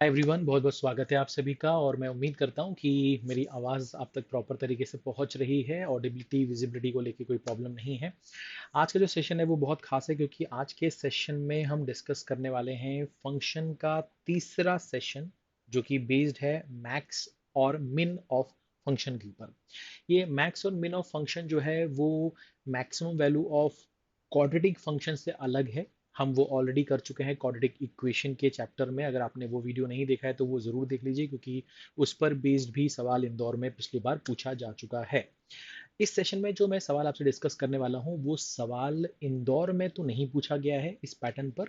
Hi everyone, बहुत बहुत स्वागत है आप सभी का। और मैं उम्मीद करता हूं कि मेरी आवाज़ आप तक प्रॉपर तरीके से पहुंच रही है। ऑडिबिलिटी विजिबिलिटी को लेके कोई प्रॉब्लम नहीं है। आज का जो सेशन है वो बहुत खास है, क्योंकि आज के सेशन में हम डिस्कस करने वाले हैं फंक्शन का तीसरा सेशन, जो कि बेस्ड है मैक्स और मिन ऑफ फंक्शन के ऊपर। ये मैक्स और मिन ऑफ फंक्शन जो है वो maximum value of quadratic function से अलग है। हम वो ऑलरेडी कर चुके हैं क्वाड्रेटिक इक्वेशन के चैप्टर में। अगर आपने वो वीडियो नहीं देखा है तो वो ज़रूर देख लीजिए, क्योंकि उस पर बेस्ड भी सवाल इंदौर में पिछली बार पूछा जा चुका है। इस सेशन में जो मैं सवाल आपसे डिस्कस करने वाला हूँ वो सवाल इंदौर में तो नहीं पूछा गया है इस पैटर्न पर।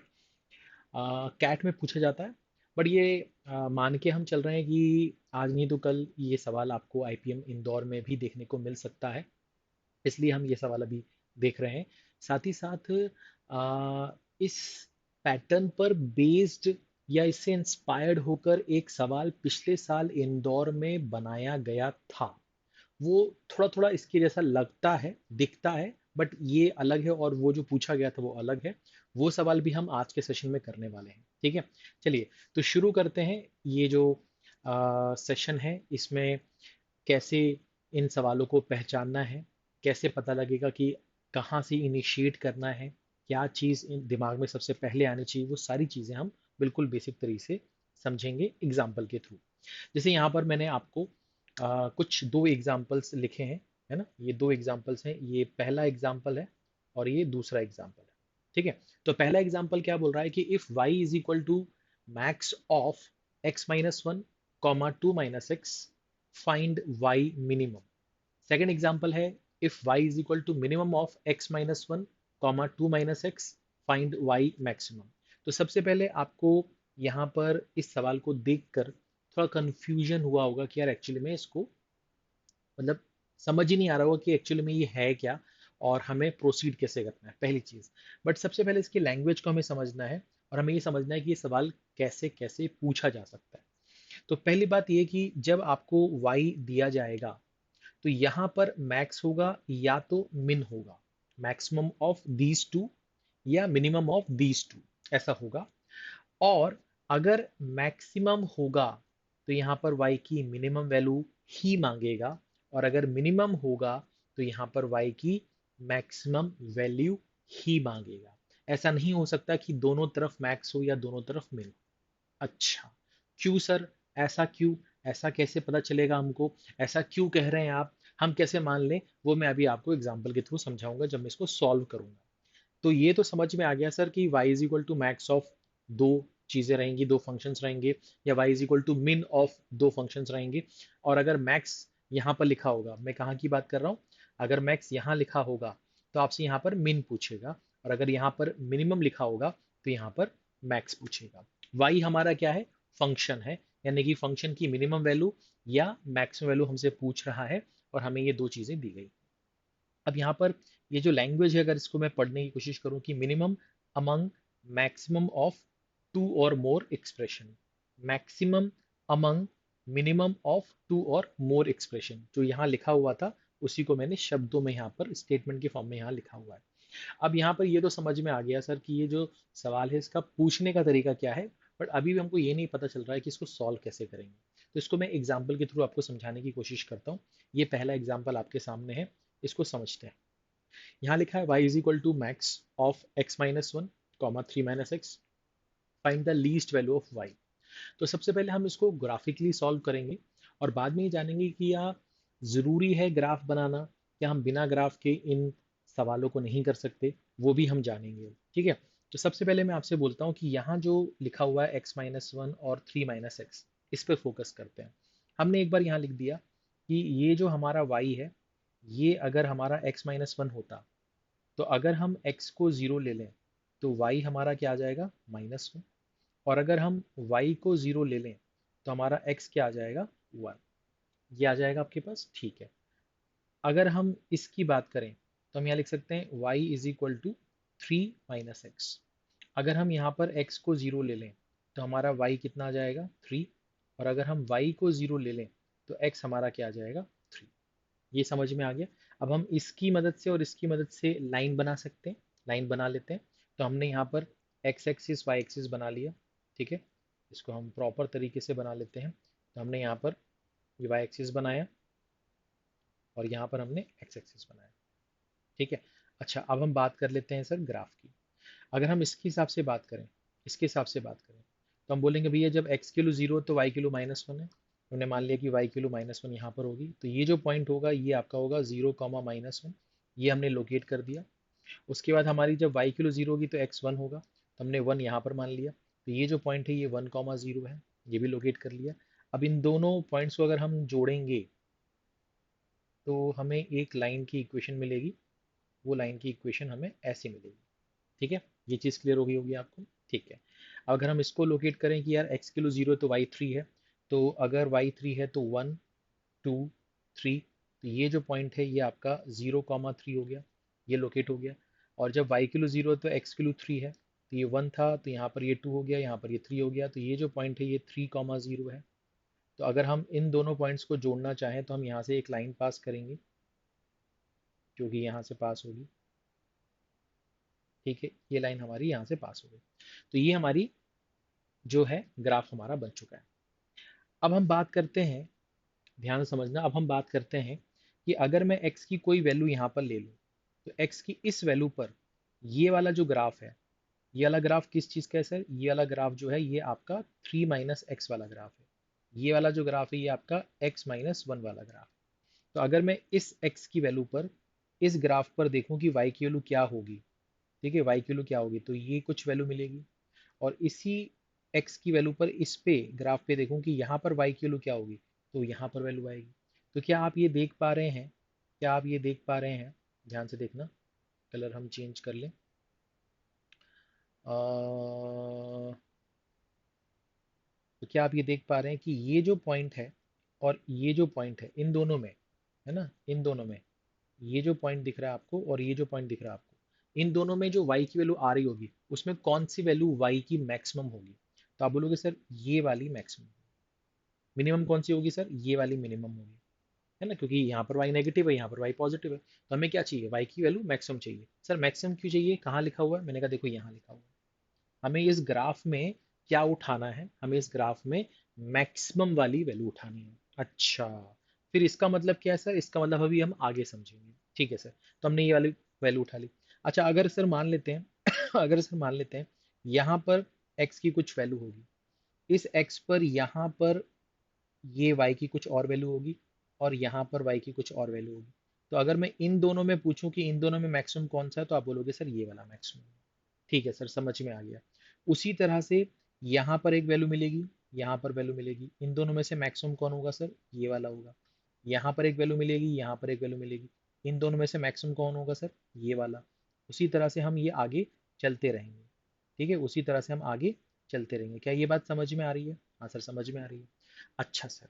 कैट में पूछा जाता है। बट ये मान के हम चल रहे हैं कि आज नहीं तो कल ये सवाल आपको आईपीएम इंदौर में भी देखने को मिल सकता है। इसलिए हम ये सवाल अभी देख रहे हैं। साथ ही साथ इस पैटर्न पर बेस्ड या इससे इंस्पायर्ड होकर एक सवाल पिछले साल इंदौर में बनाया गया था। वो थोड़ा थोड़ा इसके जैसा लगता है, दिखता है, बट ये अलग है और वो जो पूछा गया था वो अलग है। वो सवाल भी हम आज के सेशन में करने वाले हैं। ठीक है, चलिए तो शुरू करते हैं। ये जो सेशन है इसमें कैसे इन सवालों को पहचानना है, कैसे पता लगेगा कि कहाँ से इनिशिएट करना है, क्या चीज़ इन दिमाग में सबसे पहले आनी चाहिए, वो सारी चीज़ें हम बिल्कुल बेसिक तरीके से समझेंगे एग्जाम्पल के थ्रू। जैसे यहाँ पर मैंने आपको कुछ दो एग्जाम्पल्स लिखे हैं, है ना। ये दो एग्जाम्पल्स हैं, ये पहला एग्जाम्पल है और ये दूसरा एग्जाम्पल है। ठीक है, तो पहला एग्जाम्पल क्या बोल रहा है कि if y is equal to max of x minus one comma two minus x, find y minimum. Second example है if y is equal to minimum of x minus one comma two minus x, find y maximum. तो सबसे पहले आपको यहाँ पर इस सवाल को देखकर थोड़ा कंफ्यूजन हुआ होगा कि यार एक्चुअली में इसको मतलब समझ ही नहीं आ रहा होगा कि एक्चुअली में ये है क्या और हमें प्रोसीड कैसे करना है, पहली चीज। बट सबसे पहले इसकी लैंग्वेज को हमें समझना है और हमें ये समझना है कि ये सवाल कैसे कैसे पूछा जा सकता है। तो पहली बात ये कि जब आपको y दिया जाएगा तो यहाँ पर मैक्स होगा या तो मिन होगा, मैक्सिमम ऑफ दीज टू या मिनिमम ऑफ दीज टू, ऐसा होगा। और अगर मैक्सिमम होगा तो यहाँ पर y की मिनिमम वैल्यू ही मांगेगा, और अगर मिनिमम होगा तो यहाँ पर y की मैक्सिमम वैल्यू ही मांगेगा। ऐसा नहीं हो सकता कि दोनों तरफ मैक्स हो या दोनों तरफ मिन हो। अच्छा, क्यों सर? ऐसा क्यों? ऐसा कैसे पता चलेगा हमको? ऐसा क्यों कह रहे हैं आप? हम कैसे मान लें? वो मैं अभी आपको एग्जाम्पल के थ्रू समझाऊंगा जब मैं इसको सॉल्व करूंगा। तो ये तो समझ में आ गया सर कि y is equal to max of दो चीजें रहेंगी, दो फंक्शंस रहेंगे, या y is equal to min of दो फंक्शंस रहेंगे। और अगर मैक्स यहाँ पर लिखा होगा, मैं कहाँ की बात कर रहा हूँ, अगर मैक्स यहाँ लिखा होगा तो आपसे यहाँ पर मिन पूछेगा, और अगर यहाँ पर मिनिमम लिखा होगा तो यहाँ पर मैक्स पूछेगा। y हमारा क्या है? फंक्शन है, यानी कि फंक्शन की मिनिमम वैल्यू या मैक्सिमम वैल्यू हमसे पूछ रहा है, और हमें ये दो चीजें दी गई। अब यहाँ पर ये जो लैंग्वेज है, अगर इसको मैं पढ़ने की कोशिश करूँ कि minimum among maximum of two और more expression, maximum among minimum of two और मोर एक्सप्रेशन, जो यहाँ लिखा हुआ था उसी को मैंने शब्दों में यहाँ पर स्टेटमेंट के फॉर्म में यहाँ लिखा हुआ है। अब यहाँ पर ये तो समझ में आ गया सर कि ये जो सवाल है इसका पूछने का तरीका क्या है, बट अभी भी हमको ये नहीं पता चल रहा है कि इसको सॉल्व कैसे करेंगे। तो इसको मैं एग्जाम्पल के थ्रू आपको समझाने की कोशिश करता हूँ। ये पहला एग्जाम्पल आपके सामने है, इसको समझते हैं। यहाँ लिखा है y is equal to max of x minus one comma three minus x, find the least value of y। तो सबसे पहले हम इसको ग्राफिकली सॉल्व करेंगे और बाद में ये जानेंगे कि या ज़रूरी है ग्राफ बनाना, या हम बिना ग्राफ के इन सवालों को नहीं कर सकते, वो भी हम जानेंगे। ठीक है, तो सबसे पहले मैं आपसे बोलता हूँ कि यहाँ जो लिखा हुआ है x माइनस वन और थ्री माइनस एक्स, इस पर फोकस करते हैं। हमने एक बार यहाँ लिख दिया कि ये जो हमारा y है, ये अगर हमारा x माइनस वन होता तो अगर हम x को ज़ीरो ले लें तो y हमारा क्या आ जाएगा? Minus one. और अगर हम y को ज़ीरो ले लें तो हमारा x क्या आ जाएगा? वन। ये आ जाएगा आपके पास, ठीक है। अगर हम इसकी बात करें तो हम यहाँ लिख सकते हैं y is equal to three minus x. अगर हम यहाँ पर x को ज़ीरो ले लें तो हमारा y कितना आ जाएगा? थ्री। और अगर हम y को ज़ीरो ले लें तो x हमारा क्या आ जाएगा? थ्री। ये समझ में आ गया। अब हम इसकी मदद से और इसकी मदद से लाइन बना सकते हैं, लाइन बना लेते हैं। तो हमने यहाँ पर x एक्सिस y एक्सिस बना लिया, ठीक है। इसको हम प्रॉपर तरीके से बना लेते हैं। तो हमने यहाँ पर ये वाई एक्सिस बनाया और यहाँ पर हमने एक्स एक्सिस बनाया। ठीक है। अच्छा, अब हम बात कर लेते हैं सर ग्राफ की। अगर हम इसके हिसाब से बात करें, इसके हिसाब से बात करें, तो हम बोलेंगे भैया जब x किलो 0 तो y किलो -1 है। हमने मान लिया कि y किलो -1 यहाँ पर होगी, तो ये जो पॉइंट होगा ये आपका होगा 0, -1। ये हमने लोकेट कर दिया। उसके बाद हमारी जब y किलो 0 होगी तो x 1 होगा, तो हमने 1 यहाँ पर मान लिया। तो ये जो पॉइंट है ये 1, 0 है, ये भी लोकेट कर लिया। अब इन दोनों पॉइंट्स को अगर हम जोड़ेंगे तो हमें एक लाइन की इक्वेशन मिलेगी। वो लाइन की इक्वेशन हमें ऐसे मिलेगी। ठीक है, ये चीज़ क्लियर हो गई होगी आपको। ठीक है, अगर हम इसको लोकेट करें कि यार x किलो 0 तो y 3 है, तो अगर y 3 है तो 1, 2, 3, तो ये जो पॉइंट है ये आपका 0, 3 हो गया, ये लोकेट हो गया। और जब y किलो 0 तो x किलो 3 है, तो ये 1 था, तो यहाँ पर ये 2 हो गया, यहाँ पर ये 3 हो गया, तो ये जो पॉइंट है ये 3, 0 है। तो अगर हम इन दोनों पॉइंट्स को जोड़ना चाहें तो हम यहाँ से एक लाइन पास करेंगे जो कि यहाँ से पास होगी। ठीक है, ये लाइन हमारी यहाँ से पास हो गई। तो ये हमारी जो है ग्राफ हमारा बन चुका है। अब हम बात करते हैं, ध्यान से समझना, अब हम बात करते हैं कि अगर मैं x की कोई वैल्यू यहाँ पर ले लूँ, तो x की इस वैल्यू पर ये वाला जो ग्राफ है, ये वाला ग्राफ किस चीज़ का है सर? ये वाला ग्राफ जो है ये आपका 3 - x वाला ग्राफ है। ये वाला जो ग्राफ है ये आपका x - 1 वाला ग्राफ। तो अगर मैं इस x की वैल्यू पर इस ग्राफ पर देखूं कि y की वैल्यू क्या होगी, ठीक है, y की वैल्यू क्या होगी, तो ये कुछ वैल्यू मिलेगी। और इसी x की वैल्यू पर इस पे ग्राफ पे देखूं कि यहाँ पर y की वैल्यू क्या होगी, तो यहाँ पर वैल्यू आएगी। तो क्या आप ये देख पा रहे हैं? क्या आप ये देख पा रहे हैं? ध्यान से देखना, कलर हम चेंज कर लें। तो क्या आप ये देख पा रहे हैं कि ये जो पॉइंट है और ये जो पॉइंट है, इन दोनों में, है ना, इन दोनों में ये जो पॉइंट दिख रहा है आपको और ये जो पॉइंट दिख रहा है आपको, इन दोनों में जो y की वैल्यू आ रही होगी उसमें कौन सी वैल्यू y की मैक्सिमम होगी? तो आप बोलोगे सर ये वाली मैक्सिमम। मिनिमम कौन सी होगी सर? ये वाली मिनिमम होगी, है ना, क्योंकि यहाँ पर y नेगेटिव है, यहाँ पर y पॉजिटिव है, तो हमें क्या चाहिए? y की वैल्यू मैक्सिमम चाहिए। सर मैक्सिमम क्यों चाहिए? कहाँ लिखा हुआ है? मैंने कहा देखो यहाँ लिखा हुआ है। हमें इस ग्राफ में क्या उठाना है? हमें इस ग्राफ में मैक्सिमम वाली वैल्यू उठानी है। अच्छा, फिर इसका मतलब क्या है सर? इसका मतलब अभी हम आगे समझेंगे। ठीक है सर, तो हमने ये वाली वैल्यू उठा ली। अच्छा, अगर सर मान लेते हैं अगर सर मान लेते हैं यहाँ पर x की कुछ वैल्यू होगी, इस x पर यहाँ पर ये y की कुछ और वैल्यू होगी और यहाँ पर y की कुछ और वैल्यू होगी। तो अगर मैं इन दोनों में पूछूं कि इन दोनों में मैक्सिमम कौन सा है, तो आप बोलोगे सर ये वाला मैक्सिमम। ठीक है सर, समझ में आ गया। उसी तरह से यहाँ पर एक वैल्यू मिलेगी, यहाँ पर वैल्यू मिलेगी, इन दोनों में से मैक्सिमम कौन होगा सर? ये वाला होगा। यहाँ पर एक वैल्यू मिलेगी, यहाँ पर एक वैल्यू मिलेगी, इन दोनों में से मैक्सिमम कौन होगा सर? ये वाला। उसी तरह से हम ये आगे चलते रहेंगे। ठीक है, उसी तरह से हम आगे चलते रहेंगे। क्या ये बात समझ में आ रही है? हाँ सर, समझ में आ रही है। अच्छा सर,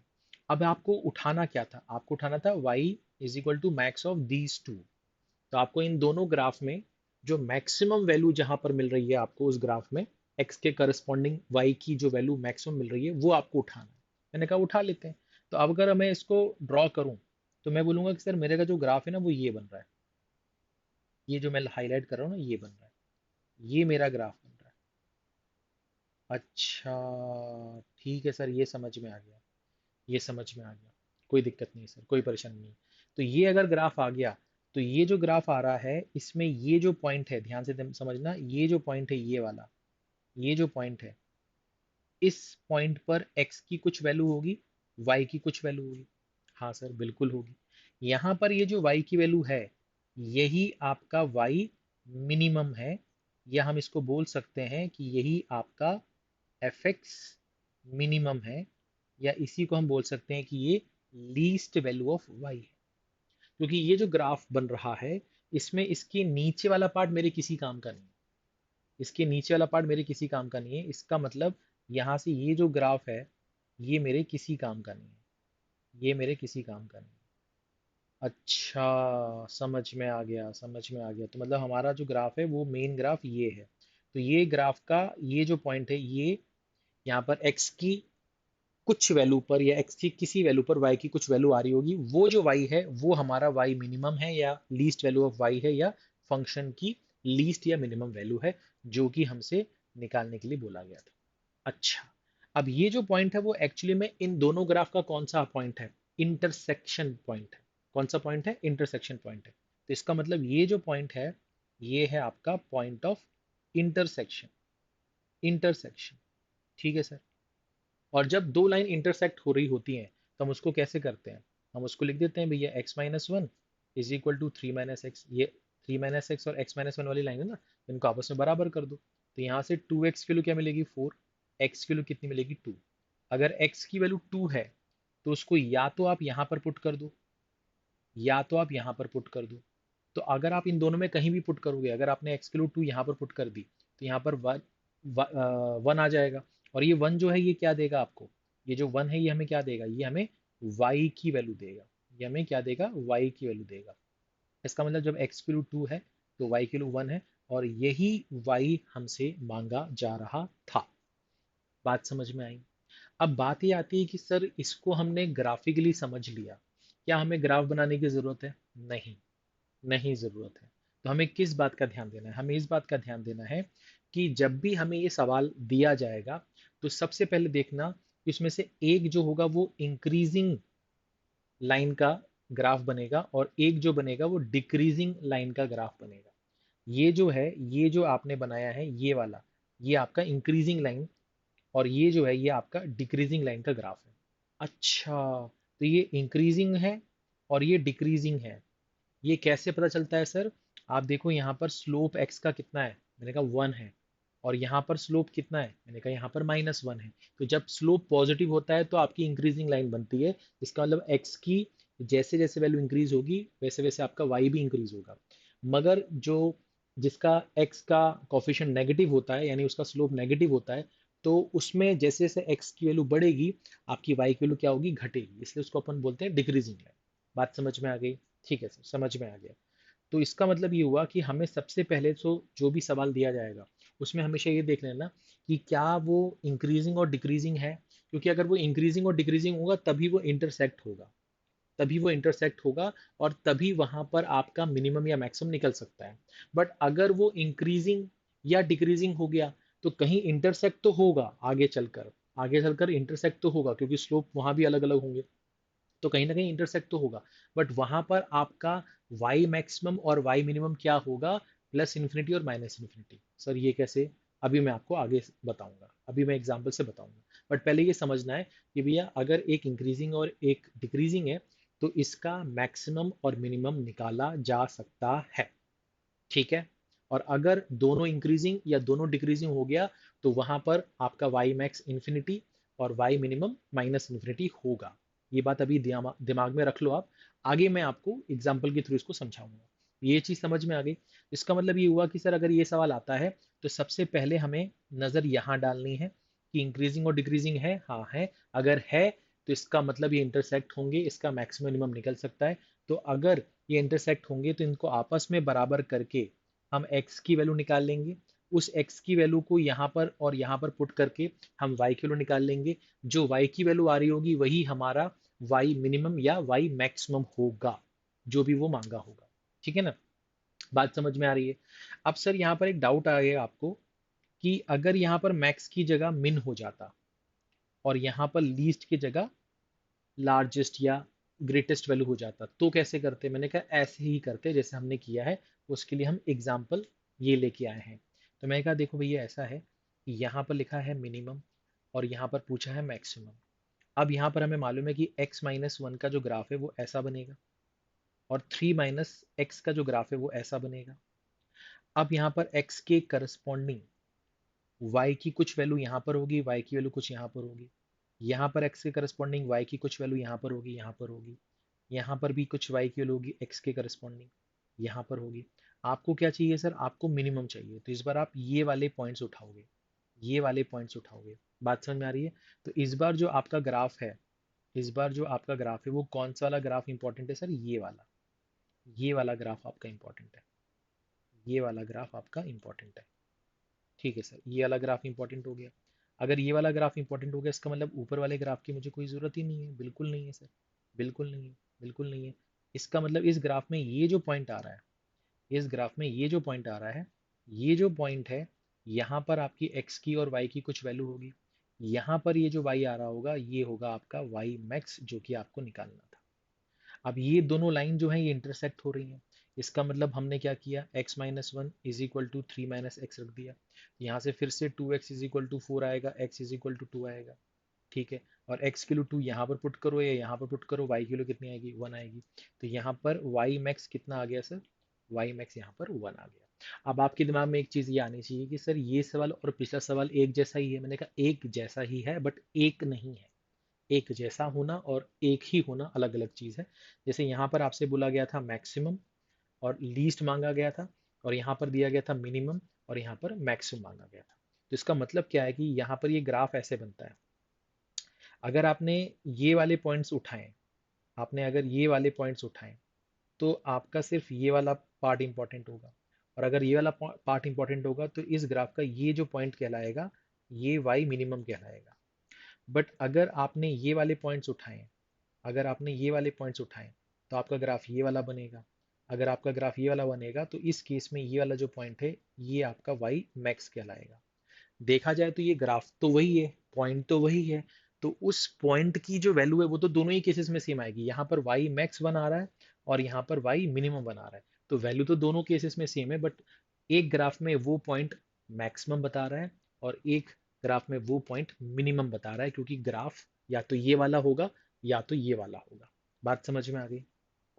अब आपको उठाना क्या था? आपको उठाना था y is equal to max of these two. तो आपको इन दोनों ग्राफ में जो मैक्सिमम वैल्यू जहां पर मिल रही है आपको उस ग्राफ में, x के करस्पॉन्डिंग y की जो वैल्यू मैक्सिमम मिल रही है वो आपको उठाना है। मैंने कहा उठा लेते हैं। तो अब अगर मैं इसको ड्रॉ करूं तो मैं बोलूंगा कि सर मेरे का जो ग्राफ है ना वो ये बन रहा है, ये जो मैं हाईलाइट कर रहा हूँ ना ये बन रहा है, ये मेरा ग्राफ बन रहा है। अच्छा, ठीक है सर, ये समझ में आ गया, ये समझ में आ गया। कोई दिक्कत नहीं सर, कोई परेशानी नहीं। तो ये अगर ग्राफ आ गया, तो ये जो ग्राफ आ रहा है इसमें ये जो पॉइंट है, ध्यान से समझना, ये जो पॉइंट है ये वाला, ये जो पॉइंट है, इस पॉइंट पर x की कुछ वैल्यू होगी, y की कुछ वैल्यू होगी। हाँ सर, बिल्कुल होगी। यहाँ पर ये जो y की वैल्यू है यही आपका y मिनिमम है, या हम इसको बोल सकते हैं कि यही आपका fx मिनिमम है, या इसी को हम बोल सकते हैं कि ये लीस्ट वैल्यू ऑफ y है। क्योंकि ये जो ग्राफ बन रहा है इसमें इसके नीचे वाला पार्ट मेरे किसी काम का नहीं है, इसके नीचे वाला पार्ट मेरे किसी काम का नहीं है। इसका मतलब यहाँ से ये जो ग्राफ है ये मेरे किसी काम का नहीं है, ये मेरे किसी काम का नहीं है। अच्छा, समझ में आ गया, समझ में आ गया। तो मतलब हमारा जो ग्राफ है वो मेन ग्राफ ये है। तो ये ग्राफ का ये जो पॉइंट है ये यहाँ पर x की कुछ वैल्यू पर या x की किसी वैल्यू पर y की कुछ वैल्यू आ रही होगी, वो जो y है वो हमारा y मिनिमम है या लीस्ट वैल्यू ऑफ y है, या फंक्शन की लीस्ट या मिनिमम वैल्यू है जो कि हमसे निकालने के लिए बोला गया था। अच्छा, अब ये जो पॉइंट है वो एक्चुअली में इन दोनों ग्राफ का कौन सा पॉइंट है? इंटरसेक्शन पॉइंट है। कौन सा पॉइंट है? इंटरसेक्शन पॉइंट है। तो इसका मतलब ये जो पॉइंट है, ये है आपका पॉइंट ऑफ इंटरसेक्शन। इंटरसेक्शन, ठीक है सर। और जब दो लाइन इंटरसेक्ट हो रही होती हैं तो हम उसको कैसे करते हैं? हम उसको लिख देते हैं भैया x-1 is equal to 3 - x। ये 3 - x और x-1 वाली लाइन है ना, इनको आपस में बराबर कर दो। तो यहाँ से 2x की वैल्यू क्या मिलेगी? 4। x की वैल्यू कितनी मिलेगी? 2। अगर x की वैल्यू 2 है तो उसको या तो आप यहाँ पर पुट कर दो, या तो आप यहाँ पर पुट कर दो। तो अगर आप इन दोनों में कहीं भी पुट करोगे, अगर आपने x की वैल्यू 2 यहाँ पर पुट कर दी तो यहाँ पर 1 आ जाएगा। और ये 1 जो है ये क्या देगा आपको? ये जो 1 है ये हमें क्या देगा? ये हमें y की वैल्यू देगा। ये हमें क्या देगा? y की वैल्यू देगा। इसका मतलब जब x की वैल्यू 2 है तो y की वैल्यू 1 है, और यही y हमसे मांगा जा रहा था। बात समझ में आई? अब बात ये आती है कि सर इसको हमने ग्राफिकली समझ लिया, क्या हमें ग्राफ बनाने की जरूरत है? नहीं, नहीं ज़रूरत है। तो हमें किस बात का ध्यान देना है? हमें इस बात का ध्यान देना है कि जब भी हमें ये सवाल दिया जाएगा तो सबसे पहले देखना कि उसमें से एक जो होगा वो इंक्रीजिंग लाइन का ग्राफ बनेगा और एक जो बनेगा वो डिक्रीजिंग लाइन का ग्राफ बनेगा। ये जो है, ये जो आपने बनाया है ये वाला, ये आपका इंक्रीजिंग लाइन, और ये जो है ये आपका डिक्रीजिंग लाइन का ग्राफ है। अच्छा, तो ये इंक्रीजिंग है और ये डिक्रीजिंग है। ये कैसे पता चलता है सर? आप देखो यहाँ पर स्लोप x का कितना है? मैंने कहा 1 है। और यहाँ पर स्लोप कितना है? मैंने कहा यहाँ पर -1 है। तो जब स्लोप पॉजिटिव होता है तो आपकी इंक्रीजिंग लाइन बनती है। इसका मतलब x की जैसे जैसे वैल्यू इंक्रीज होगी वैसे वैसे आपका y भी इंक्रीज होगा। मगर जो जिसका x का कोफिशिएंट नेगेटिव होता है, यानी उसका स्लोप नेगेटिव होता है, तो उसमें जैसे जैसे x की वैल्यू बढ़ेगी आपकी y की वैल्यू क्या होगी? घटेगी। इसलिए उसको अपन बोलते हैं डिक्रीजिंग लाइन। बात समझ में आ गई? ठीक है सर, समझ में आ गया। तो इसका मतलब ये हुआ कि हमें सबसे पहले तो जो भी सवाल दिया जाएगा उसमें हमेशा ये देख लेना कि क्या वो इंक्रीजिंग और डिक्रीजिंग है। क्योंकि अगर वो इंक्रीजिंग और डिक्रीजिंग होगा तभी वो इंटरसेक्ट होगा, तभी वो इंटरसेक्ट होगा, और तभी वहां पर आपका मिनिमम या मैक्सिमम निकल सकता है। बट अगर वो इंक्रीजिंग या डिक्रीजिंग हो गया तो कहीं इंटरसेक्ट तो होगा आगे चलकर, आगे चलकर इंटरसेक्ट तो होगा, क्योंकि स्लोप वहां भी अलग अलग होंगे। तो कहीं ना कहीं इंटरसेक्ट तो होगा, बट वहां पर आपका y मैक्सिमम और y मिनिमम क्या होगा? प्लस इन्फिनिटी और माइनस इन्फिनिटी। सर ये कैसे? अभी मैं आपको आगे बताऊंगा, अभी मैं एग्जांपल से बताऊंगा। बट पहले ये समझना है कि भैया अगर एक इंक्रीजिंग और एक डिक्रीजिंग है तो इसका मैक्सिमम और मिनिमम निकाला जा सकता है, ठीक है। और अगर दोनों इंक्रीजिंग या दोनों डिक्रीजिंग हो गया तो वहां पर आपका y मैक्स इन्फिनिटी और y मिनिमम माइनस इन्फिनिटी होगा। ये बात अभी दिमाग में रख लो आप। आगे मैं आपको एग्जाम्पल के थ्रू इसको समझाऊंगा। ये चीज समझ में आ गई। इसका मतलब ये हुआ कि सर अगर ये सवाल आता है तो सबसे पहले हमें नजर यहाँ डालनी है कि इंक्रीजिंग और डिक्रीजिंग है, हाँ है। अगर है तो इसका मतलब ये इंटरसेक्ट होंगे, इसका मैक्सिमम मिनिमम निकल सकता है। तो अगर ये इंटरसेक्ट होंगे तो इनको आपस में बराबर करके हम x की वैल्यू निकाल लेंगे। उस x की वैल्यू को यहाँ पर और यहाँ पर पुट करके हम y की वैल्यू निकाल लेंगे। जो y की वैल्यू आ रही होगी वही हमारा y मिनिमम या y मैक्सिमम होगा, जो भी वो मांगा होगा। ठीक है ना? बात समझ में आ रही है? अब सर यहाँ पर एक डाउट आएगा आपको कि अगर यहाँ पर मैक्स की जगह मिन हो जाता और यहाँ पर लीस्ट की जगह लार्जेस्ट या ग्रेटेस्ट वैल्यू हो जाता तो कैसे करते? मैंने कहा ऐसे ही करते जैसे हमने किया है। उसके लिए हम एग्जाम्पल ये लेके आए हैं। तो मैंने कहा देखो भैया ऐसा है कि यहाँ पर लिखा है मिनिमम और यहाँ पर पूछा है मैक्सिमम। अब यहाँ पर हमें मालूम है कि x-1 का जो ग्राफ है वो ऐसा बनेगा और 3 - x का जो ग्राफ है वो ऐसा बनेगा। अब यहाँ पर x के करस्पॉन्डिंग y की कुछ वैल्यू यहाँ पर होगी, y की वैल्यू कुछ यहाँ पर होगी। यहाँ पर x के करस्पॉन्डिंग y की कुछ वैल्यू यहाँ पर होगी, यहाँ पर होगी। यहाँ पर भी कुछ y की वैल्यू होगी x के करस्पॉन्डिंग, यहाँ पर होगी। आपको क्या चाहिए सर? आपको मिनिमम चाहिए। तो इस बार आप ये वाले पॉइंट्स उठाओगे, ये वाले पॉइंट्स उठाओगे। बात समझ में आ रही है? तो इस बार जो आपका ग्राफ है, इस बार जो आपका ग्राफ है वो कौन सा वाला ग्राफ इंपॉर्टेंट है सर? ये वाला, ये वाला ग्राफ आपका इंपॉर्टेंट है। ये वाला ग्राफ आपका इंपॉर्टेंट है। ठीक है सर, ये वाला ग्राफ इंपॉर्टेंट हो गया। अगर ये वाला ग्राफ इंपॉर्टेंट हो गया इसका मतलब ऊपर वाले ग्राफ की मुझे कोई ज़रूरत ही नहीं है। बिल्कुल नहीं है सर, बिल्कुल नहीं है, बिल्कुल नहीं है। इसका मतलब इस ग्राफ में ये जो पॉइंट आ रहा है, इस ग्राफ में ये जो पॉइंट आ रहा है, ये जो पॉइंट है, यहाँ पर आपकी x की और y की कुछ वैल्यू होगी। यहाँ पर ये जो y आ रहा होगा ये होगा आपका y मैक्स जो कि आपको निकालना था। अब ये दोनों लाइन जो है ये इंटरसेक्ट हो रही हैं। इसका मतलब हमने क्या किया, x minus one is equal to three minus x रख दिया। यहाँ से फिर से 2x is equal to four आएगा, x is equal to two आएगा। ठीक है, और x किलो टू यहाँ पर पुट करो या यहाँ पर पुट करो, y किलो कितनी आएगी, वन आएगी। तो यहाँ पर y मैक्स कितना आ गया सर, y मैक्स यहाँ पर वन आ गया। अब आपके दिमाग में एक चीज़ ये आनी चाहिए कि सर ये सवाल और पिछला सवाल एक जैसा ही है। मैंने कहा एक जैसा ही है बट एक नहीं है। एक जैसा होना और एक ही होना अलग अलग चीज़ है। जैसे यहाँ पर आपसे बोला गया था मैक्सिमम और लीस्ट मांगा गया था, और यहाँ पर दिया गया था मिनिमम और यहाँ पर मैक्सिमम मांगा गया था। तो इसका मतलब क्या है कि यहाँ पर ये ग्राफ ऐसे बनता है। अगर आपने ये वाले पॉइंट्स उठाए, आपने अगर ये वाले पॉइंट्स उठाए तो आपका सिर्फ ये वाला पार्ट इंपॉर्टेंट होगा। और अगर ये वाला पार्ट इंपॉर्टेंट होगा तो इस ग्राफ का ये जो पॉइंट कहलाएगा ये वाई मिनिमम कहलाएगा। बट अगर आपने ये वाले पॉइंट्स उठाए, अगर आपने ये वाले पॉइंट्स उठाए तो आपका ग्राफ ये वाला बनेगा। अगर आपका ग्राफ ये वाला बनेगा तो इस केस में ये वाला जो पॉइंट है ये आपका वाई मैक्स कहलाएगा। देखा जाए तो ये ग्राफ तो वही है, पॉइंट तो वही है, तो उस पॉइंट की जो वैल्यू है वो तो दोनों ही केसेस में सेम आएगी। यहाँ पर वाई मैक्स वन आ रहा है और यहाँ पर वाई मिनिमम वन आ रहा है, तो वैल्यू तो दोनों केसेस में सेम है। बट एक ग्राफ में वो पॉइंट मैक्सिमम बता रहा है और एक ग्राफ में वो पॉइंट मिनिमम बता रहा है, क्योंकि ग्राफ या तो ये वाला होगा या तो ये वाला होगा। बात समझ में आ गई?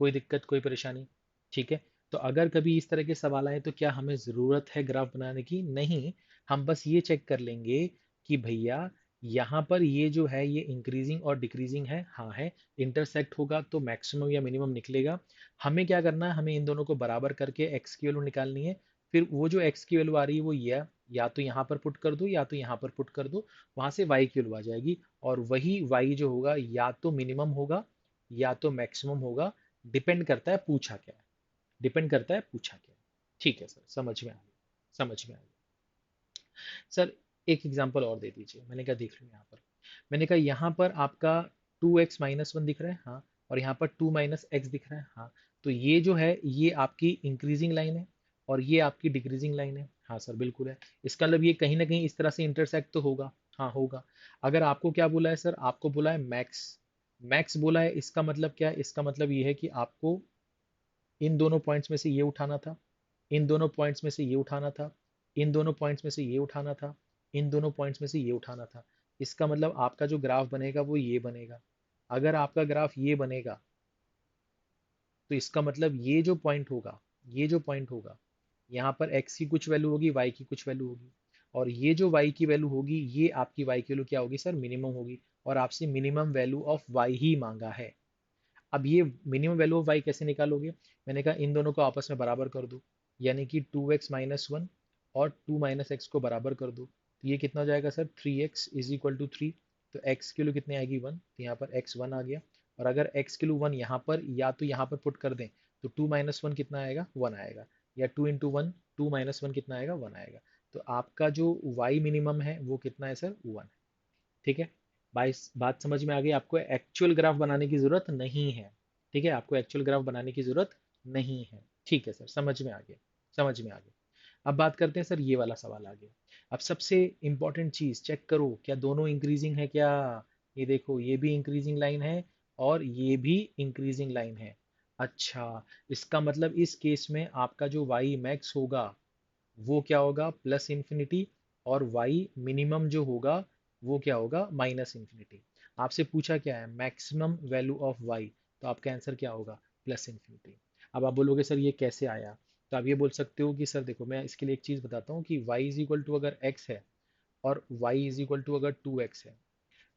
कोई दिक्कत, कोई परेशानी? ठीक है। तो अगर कभी इस तरह के सवाल आए तो क्या हमें ज़रूरत है ग्राफ बनाने की? नहीं। हम बस ये चेक कर लेंगे कि भैया यहाँ पर ये जो है ये इंक्रीजिंग और डिक्रीजिंग है, हाँ है। इंटरसेक्ट होगा तो मैक्सिमम या मिनिमम निकलेगा। हमें क्या करना है, हमें इन दोनों को बराबर करके एक्स की वैल्यू निकालनी है। फिर वो जो एक्स की वैल्यू आ रही है वो ये या तो यहाँ पर पुट कर दो या तो यहाँ पर पुट कर दो, वहां से वाई की वैल्यू आ जाएगी। और वही वाई जो होगा या तो मिनिमम होगा या तो मैक्सिमम होगा, डिपेंड करता है पूछा क्या है। डिपेंड करता है पूछा क्या है। ठीक है सर, समझ में आ गया, समझ में आ गया। सर एक एग्जांपल और दे दीजिए। मैंने कहा देख लो यहाँ पर, मैंने कहा यहाँ पर आपका 2x माइनस वन दिख रहा है, हाँ, और यहाँ पर 2 माइनस एक्स दिख रहा है, हाँ। तो ये जो है ये आपकी इंक्रीजिंग लाइन है और ये आपकी डिक्रीजिंग लाइन है, हाँ सर बिल्कुल है। इसका मतलब ये कहीं ना कहीं इस तरह से इंटरसेक्ट तो होगा, हाँ होगा। अगर आपको क्या बोला है सर, आपको बोला है मैक्स, मैक्स बोला है, इसका मतलब क्या है, इसका मतलब ये है कि आपको इन दोनों पॉइंट्स में से ये उठाना था, इन दोनों पॉइंट्स में से ये उठाना था, इन दोनों पॉइंट्स में से ये उठाना था, इन दोनों पॉइंट्स में से ये उठाना था। इसका मतलब आपका जो ग्राफ बनेगा वो ये बनेगा। अगर आपका ग्राफ ये बनेगा तो इसका मतलब ये जो पॉइंट होगा, ये जो पॉइंट होगा, यहाँ पर x की कुछ वैल्यू होगी, y की कुछ वैल्यू होगी, और ये जो y की वैल्यू होगी ये आपकी y की वैल्यू क्या होगी सर, मिनिमम होगी। और आपसे मिनिमम वैल्यू ऑफ y ही मांगा है। अब ये मिनिमम वैल्यू ऑफ y कैसे निकालोगे? मैंने कहा इन दोनों को आपस में बराबर कर दो, यानी कि 2x माइनस वन और 2 माइनस एक्स को बराबर कर दो। तो ये कितना हो जाएगा sir, 3x is equal to three. तो x किलो कितने आएगी, वन, तो यहाँ पर x वन आ गया। और अगर x किलो वन यहाँ पर या तो यहाँ पर पुट कर दें तो 2 माइनस वन कितना आएगा, वन आएगा। या 2 इंटू वन, 2 माइनस वन कितना आएगा, वन आएगा। तो आपका जो y मिनिमम है वो कितना है सर, वन है। ठीक है, बात समझ में आ गई? आपको एक्चुअल ग्राफ बनाने की जरूरत नहीं है। ठीक है, आपको एक्चुअल ग्राफ बनाने की जरूरत नहीं है। ठीक है सर, समझ में आ गया, समझ में आ गया। अब बात करते हैं सर, ये वाला सवाल आ गया। अब सबसे इंपॉर्टेंट चीज चेक करो, क्या दोनों इंक्रीजिंग है क्या? ये देखो, ये भी इंक्रीजिंग लाइन है और ये भी इंक्रीजिंग लाइन है। अच्छा, इसका मतलब इस केस में आपका जो y मैक्स होगा वो क्या होगा, प्लस इंफिनिटी, और y मिनिमम जो होगा वो क्या होगा, माइनस इंफिनिटी। आपसे पूछा क्या है, मैक्सिमम वैल्यू ऑफ y, तो आपका आंसर क्या होगा, प्लस इंफिनिटी। अब आप बोलोगे सर ये कैसे आया? तो आप ये बोल सकते हो कि सर देखो, मैं इसके लिए एक चीज़ बताता हूँ कि y इज इक्वल टू अगर x है और y इज इक्वल टू अगर 2x है,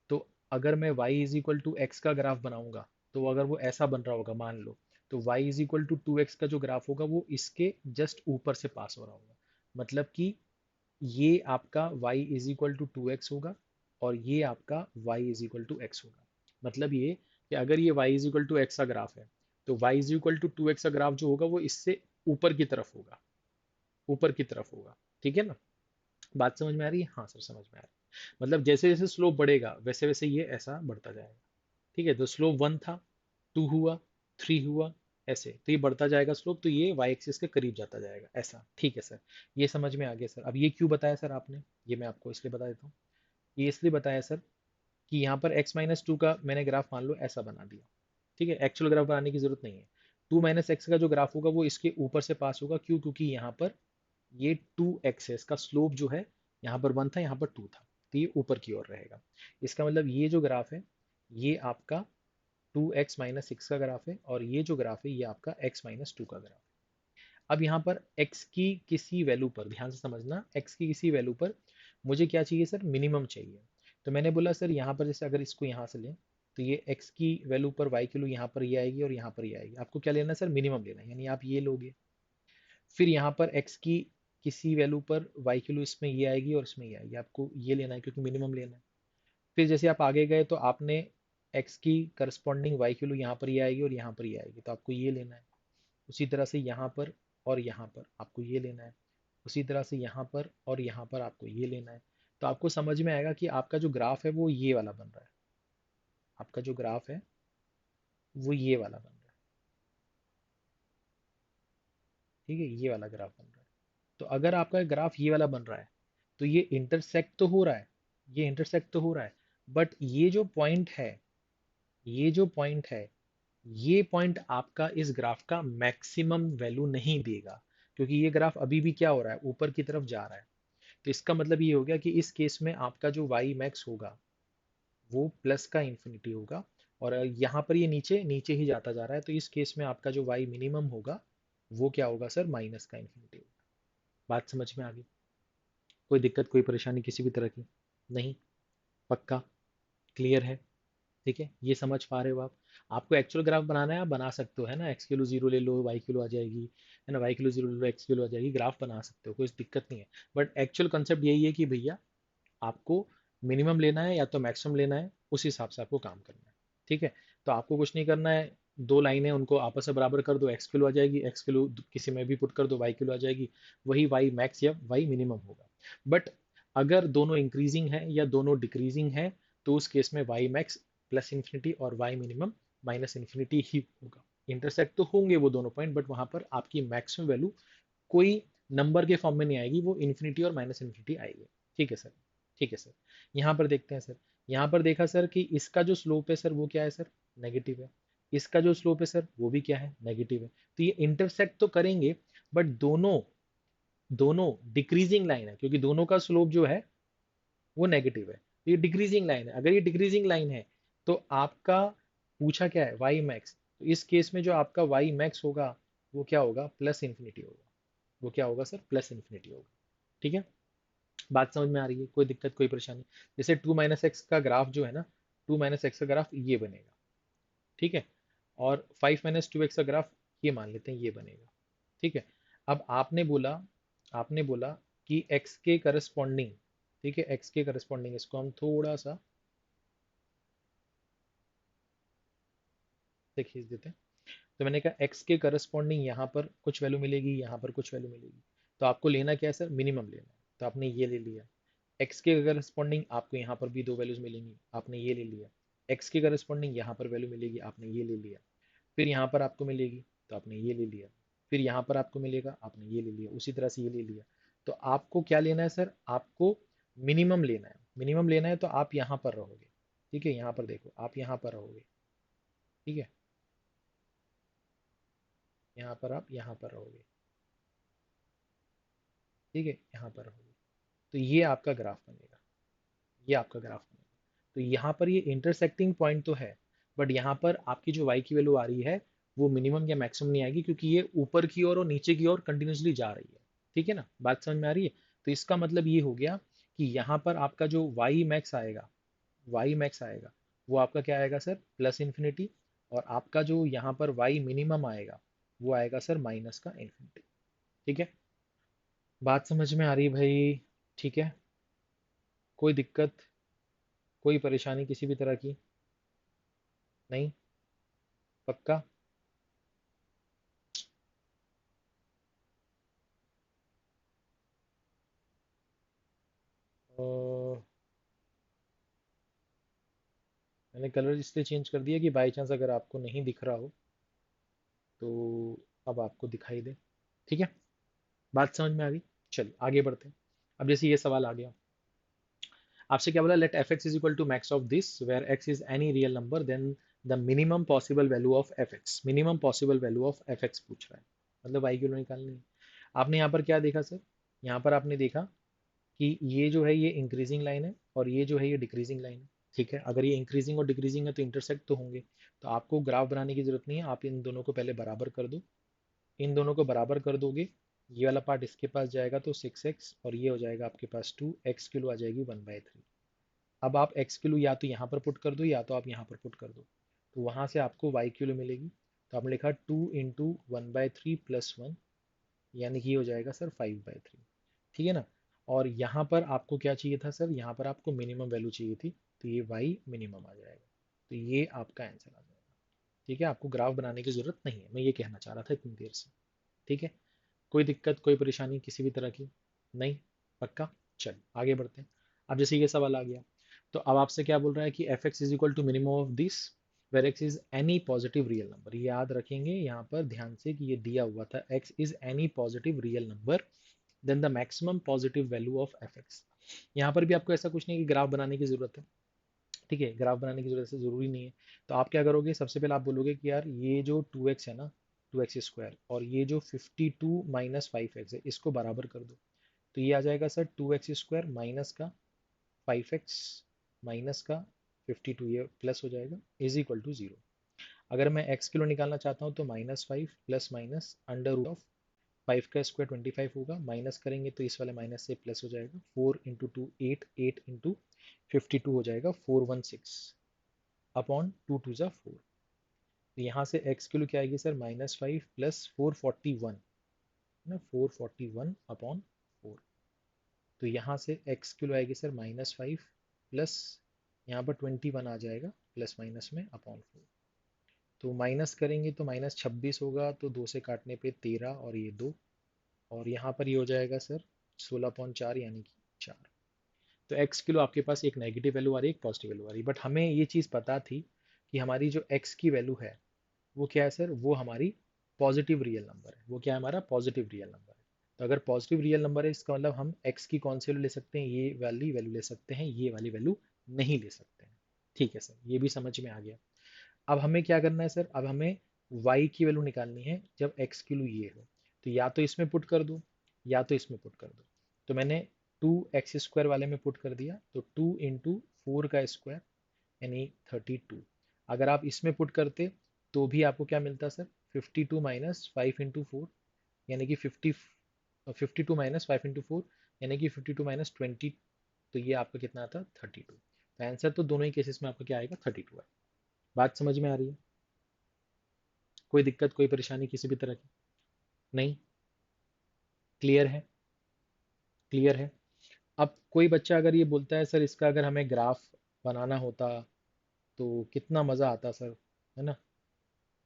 तो अगर मैं y is equal to x का ग्राफ बनाऊंगा तो अगर वो ऐसा बन रहा होगा मान लो, तो y is equal to 2x का जो ग्राफ होगा वो इसके जस्ट ऊपर से पास हो रहा होगा। मतलब कि ये आपका y is equal to two x होगा और ये आपका y is equal to x होगा। मतलब ये कि अगर ये y is equal to x का ग्राफ है तो y is equal to two x का ग्राफ जो होगा वो इससे ऊपर की तरफ होगा, ऊपर की तरफ होगा। ठीक है ना? बात समझ में आ रही है? हाँ सर समझ में आ रही है। मतलब जैसे जैसे स्लोप बढ़ेगा वैसे वैसे ये ऐसा बढ़ता जाएगा। ठीक है, तो स्लोप वन था, टू हुआ, थ्री हुआ, ऐसे तो ये बढ़ता जाएगा स्लोप, तो ये वाई एक्सिस के करीब जाता जाएगा ऐसा। ठीक है सर, ये समझ में आ गया सर। अब ये क्यों बताया सर आपने, ये मैं आपको इसलिए बता देता हूँ। ये इसलिए बताया सर कि यहाँ पर x-2 का मैंने ग्राफ मान लो ऐसा बना दिया, ठीक है। एक्चुअल ग्राफ बनाने की जरूरत नहीं है। 2 - x का जो ग्राफ होगा वो इसके ऊपर से पास होगा, क्यों? क्योंकि यहाँ पर ये 2x है, इसका स्लोप जो है यहाँ पर 1 था, यहाँ पर 2 था, तो ये ऊपर की ओर रहेगा। इसका मतलब ये जो ग्राफ है ये आपका 2x - 6 का ग्राफ है, और ये जो ग्राफ है ये आपका x-2 का ग्राफ है। अब यहाँ पर x की किसी वैल्यू पर, ध्यान से समझना, x की किसी वैल्यू पर मुझे क्या चाहिए सर? मिनिमम चाहिए। तो मैंने बोला सर यहाँ पर जैसे अगर इसको यहाँ से लें तो ये x की वैल्यू पर y की वैल्यू यहाँ पर ये आएगी और यहाँ पर ये आएगी। आपको क्या लेना है सर? मिनिमम लेना है, यानी आप ये लोगे। फिर यहाँ पर x की किसी वैल्यू पर y की वैल्यू इसमें ये आएगी और इसमें ये आएगी, आपको ये लेना है क्योंकि मिनिमम लेना है। फिर जैसे आप आगे गए तो आपने x की करस्पॉन्डिंग y की वैल्यू यहाँ पर ये आएगी और यहाँ पर ये आएगी, तो आपको ये लेना है। उसी तरह से यहाँ पर और यहाँ पर आपको ये लेना है। उसी तरह से यहाँ पर और यहाँ पर आपको ये लेना है। तो आपको समझ में आएगा कि आपका जो ग्राफ है वो ये वाला बन रहा है। आपका जो ग्राफ है वो ये वाला बन रहा है, ठीक है, ये वाला ग्राफ बन रहा है। तो अगर आपका ग्राफ ये वाला बन रहा है तो ये इंटरसेक्ट तो हो रहा है, ये इंटरसेक्ट तो हो रहा है, बट ये जो पॉइंट है, ये जो पॉइंट है, ये पॉइंट आपका इस ग्राफ का मैक्सिमम वैल्यू नहीं देगा, क्योंकि ये ग्राफ अभी भी क्या हो रहा है? ऊपर की तरफ जा रहा है। तो इसका मतलब ये हो गया कि इस केस में आपका जो वाई मैक्स होगा वो प्लस का इन्फिनिटी होगा, और यहाँ पर ये नीचे नीचे ही जाता जा रहा है, तो इस केस में आपका जो वाई मिनिमम होगा वो क्या होगा सर? माइनस का इन्फिनिटी होगा। बात समझ में आ गई? कोई दिक्कत, कोई परेशानी किसी भी तरह की? नहीं? पक्का? क्लियर है? ठीक है, ये समझ पा रहे हो आप? आपको एक्चुअल ग्राफ बनाना है, आप बना सकते हो, है ना। एक्स किलो जीरो ले लो, वाई किलो आ जाएगी, है ना, वाई किलो जीरो ले लो, एक्स किलो आ जाएगी, ग्राफ बना सकते हो, कोई दिक्कत नहीं है। बट एक्चुअल कंसेप्ट यही है कि भैया आपको मिनिमम लेना है या तो मैक्सिमम लेना है, उस हिसाब से आपको काम करना है, ठीक है। तो आपको कुछ नहीं करना है, दो लाइनें उनको आपस में बराबर कर दो, एक्स किलो आ जाएगी, एक्स किलो किसी में भी पुट कर दो, वाई किलो आ जाएगी, वही वाई मैक्स या वाई मिनिमम होगा। बट अगर दोनों इंक्रीजिंग है या दोनों डिक्रीजिंग है तो उस केस में वाई मैक्स प्लस इन्फिनिटी और वाई मिनिमम माइनस इन्फिनिटी ही होगा। इंटरसेक्ट तो होंगे वो दोनों पॉइंट, बट वहां पर आपकी मैक्सिमम वैल्यू कोई नंबर के फॉर्म में नहीं आएगी, वो इन्फिनिटी और माइनस इन्फिनिटी आएगी। ठीक है सर, ठीक है सर। यहाँ पर देखते हैं सर, यहाँ पर देखा सर कि इसका जो स्लोप है सर वो क्या है सर? नेगेटिव है। इसका जो स्लोप है सर वो भी क्या है? नेगेटिव है। तो ये इंटरसेक्ट तो करेंगे, बट दोनों दोनों डिक्रीजिंग लाइन है, क्योंकि दोनों का स्लोप जो है वो नेगेटिव है। ये डिक्रीजिंग लाइन है। अगर ये डिक्रीजिंग लाइन है तो आपका पूछा क्या है? Y max. तो इस केस में जो आपका वाई मैक्स होगा वो क्या होगा? प्लस इन्फिनिटी होगा। वो क्या होगा सर? प्लस इन्फिनिटी होगा। ठीक है, बात समझ में आ रही है? कोई दिक्कत, कोई परेशानी? जैसे 2 - x का ग्राफ जो है ना, 2 - x का ग्राफ ये बनेगा, ठीक है। और 5 - 2x का ग्राफ ये मान लेते हैं ये बनेगा, ठीक है। अब आपने बोला कि x के करस्पॉन्डिंग, ठीक है, x के करस्पॉन्डिंग, इसको हम थोड़ा सा से खींच देते हैं। तो मैंने कहा x के करस्पॉन्डिंग यहाँ पर कुछ वैल्यू मिलेगी, यहाँ पर कुछ वैल्यू मिलेगी, तो आपको लेना क्या है सर? मिनिमम लेना है। तो आपने ये ले लिया। x के करस्पॉन्डिंग आपको यहाँ पर भी दो वैल्यूज मिलेंगी, आपने ये ले लिया। x के करस्पॉन्डिंग यहाँ पर वैल्यू मिलेगी, आपने ये ले लिया। फिर यहाँ पर आपको मिलेगी तो आपने ये ले लिया। फिर यहाँ पर आपको मिलेगा, आपने ये ले लिया, उसी तरह से ये ले लिया। तो आपको क्या लेना है सर? आपको मिनिमम लेना है। मिनिमम लेना है तो आप यहाँ पर रहोगे, ठीक है। यहाँ पर देखो, आप यहाँ पर रहोगे, ठीक है। यहाँ पर आप यहाँ पर रहोगे, ठीक है, यहाँ पर रहोगे। तो ये आपका ग्राफ बनेगा, ये आपका ग्राफ बनेगा। तो यहाँ पर ये इंटरसेक्टिंग पॉइंट तो है, बट यहाँ पर आपकी जो y की वैल्यू आ रही है वो मिनिमम या मैक्सिमम नहीं आएगी, क्योंकि ये ऊपर की ओर और नीचे की ओर कंटिन्यूसली जा रही है, ठीक है ना। बात समझ में आ रही है? तो इसका मतलब ये हो गया कि यहाँ पर आपका जो y मैक्स आएगा, y मैक्स आएगा वो आपका क्या आएगा सर? Plus infinity. और आपका जो यहाँ पर y मिनिमम आएगा वो आएगा सर माइनस का इन्फिनिटी, ठीक है। बात समझ में आ रही है भाई? ठीक है, कोई दिक्कत, कोई परेशानी किसी भी तरह की? नहीं? पक्का? अ, मैंने कलर इसलिए चेंज कर दिया कि बाई चांस अगर आपको नहीं दिख रहा हो तो अब आपको दिखाई दे, ठीक है। बात समझ में आ गई? चलिए आगे बढ़ते हैं। अब जैसे ये सवाल आ गया, आपसे क्या बोला, let f x is equal to max of this where x is any real number then the minimum possible value of f x, minimum possible value of f x पूछ रहा है, मतलब वाई की वैल्यू निकालनी है। आपने यहाँ पर क्या देखा सर, यहाँ पर आपने देखा कि ये जो है ये इंक्रीजिंग लाइन है और ये जो है ये डिक्रीजिंग लाइन है, ठीक है। अगर ये इंक्रीजिंग और डिक्रीजिंग है तो इंटरसेक्ट तो होंगे, तो आपको ग्राफ बनाने की जरूरत नहीं है, आप इन दोनों को पहले बराबर कर दो, इन दोनों को बराबर कर दोगे, ये वाला पार्ट इसके पास जाएगा तो 6x और ये हो जाएगा आपके पास 2x किलो आ जाएगी 1/3। अब आप x किलो या तो यहाँ पर पुट कर दो या तो आप यहाँ पर पुट कर दो, तो वहाँ से आपको y किलो मिलेगी। तो आपने लिखा 2 × 1/3 + 1, यानी कि ये हो जाएगा सर 5/3, ठीक है ना। और यहाँ पर आपको क्या चाहिए था सर, यहाँ पर आपको मिनिमम वैल्यू चाहिए थी, तो ये y मिनिमम आ जाएगा, तो ये आपका आंसर आ जाएगा, ठीक है। आपको ग्राफ बनाने की जरूरत नहीं है, मैं ये कहना चाह रहा था इतनी देर से, ठीक है। कोई दिक्कत कोई परेशानी किसी भी तरह की नहीं, पक्का। चल आगे बढ़ते हैं। अब जैसे ये सवाल आ गया, तो अब आपसे क्या बोल रहा है कि f x is equal to minimum of this where x is any positive real number. याद रखेंगे यहाँ पर ध्यान से कि ये दिया हुआ था x is any positive real number then the maximum positive value of f x. यहाँ पर भी आपको ऐसा कुछ नहीं कि ग्राफ बनाने की जरूरत है, ठीक है, ग्राफ बनाने की जरूरत से जरूरी नहीं है। तो आप क्या करोगे, सबसे पहले आप बोलोगे कि यार ये जो 2x है ना, 2x² और ये जो 52 - 5x है इसको बराबर कर दो, तो ये आ जाएगा सर 2x² माइनस का 5x माइनस का 52, ये प्लस हो जाएगा, इज इक्वल टू 0। अगर मैं x किलो निकालना चाहता हूँ तो -5 plus minus under root of 5 का स्क्वायर 25 होगा, माइनस करेंगे तो इस वाले माइनस से प्लस हो जाएगा, 4 × 2 8, 8 × 52 हो जाएगा 416 अपॉन 2 × 2 = 4। तो यहाँ से x किलो क्या आएगी सर, -5 प्लस 441 है ना, 441/4। तो यहाँ से x किलो आएगी सर -5 प्लस यहाँ पर 21 आ जाएगा प्लस माइनस में अपॉन 4। तो माइनस करेंगे तो -26 होगा, तो 2 से काटने पे 13 और ये 2, और यहाँ पर ये हो जाएगा सर 16/4 यानी कि 4। तो x किलो आपके पास एक नेगेटिव वैल्यू आ रही है, एक पॉजिटिव वैल्यू आ रही है, बट हमें ये चीज़ पता थी कि हमारी जो x की वैल्यू है वो क्या है सर, वो हमारी पॉजिटिव रियल नंबर है। वो क्या है, हमारा पॉजिटिव रियल नंबर है। तो अगर पॉजिटिव रियल नंबर है इसका मतलब हम x की कौन सी वैल्यू ले सकते हैं, ये वाली वैल्यू ले सकते हैं, ये वाली वैल्यू नहीं ले सकते हैं, ठीक है सर, ये भी समझ में आ गया। अब हमें क्या करना है सर, अब हमें y की वैल्यू निकालनी है जब x किलो ये हो, तो या तो इसमें पुट कर दो या तो इसमें पुट कर दो। तो मैंने 2x² वाले में पुट कर दिया, तो 2 × 4 का स्क्वायर यानी 32। अगर आप इसमें पुट करते तो भी आपको क्या मिलता सर, 52 - 5 × 4 यानी कि 52 - 5 × 4 यानी कि 52 - 20, तो ये आपका कितना आता, 32। तो आंसर तो दोनों ही केसेस में आपका क्या आएगा, 32 है। बात समझ में आ रही है, कोई दिक्कत कोई परेशानी किसी भी तरह की नहीं, क्लियर है, क्लियर है। अब कोई बच्चा अगर ये बोलता है सर इसका अगर हमें ग्राफ बनाना होता तो कितना मज़ा आता सर, है ना,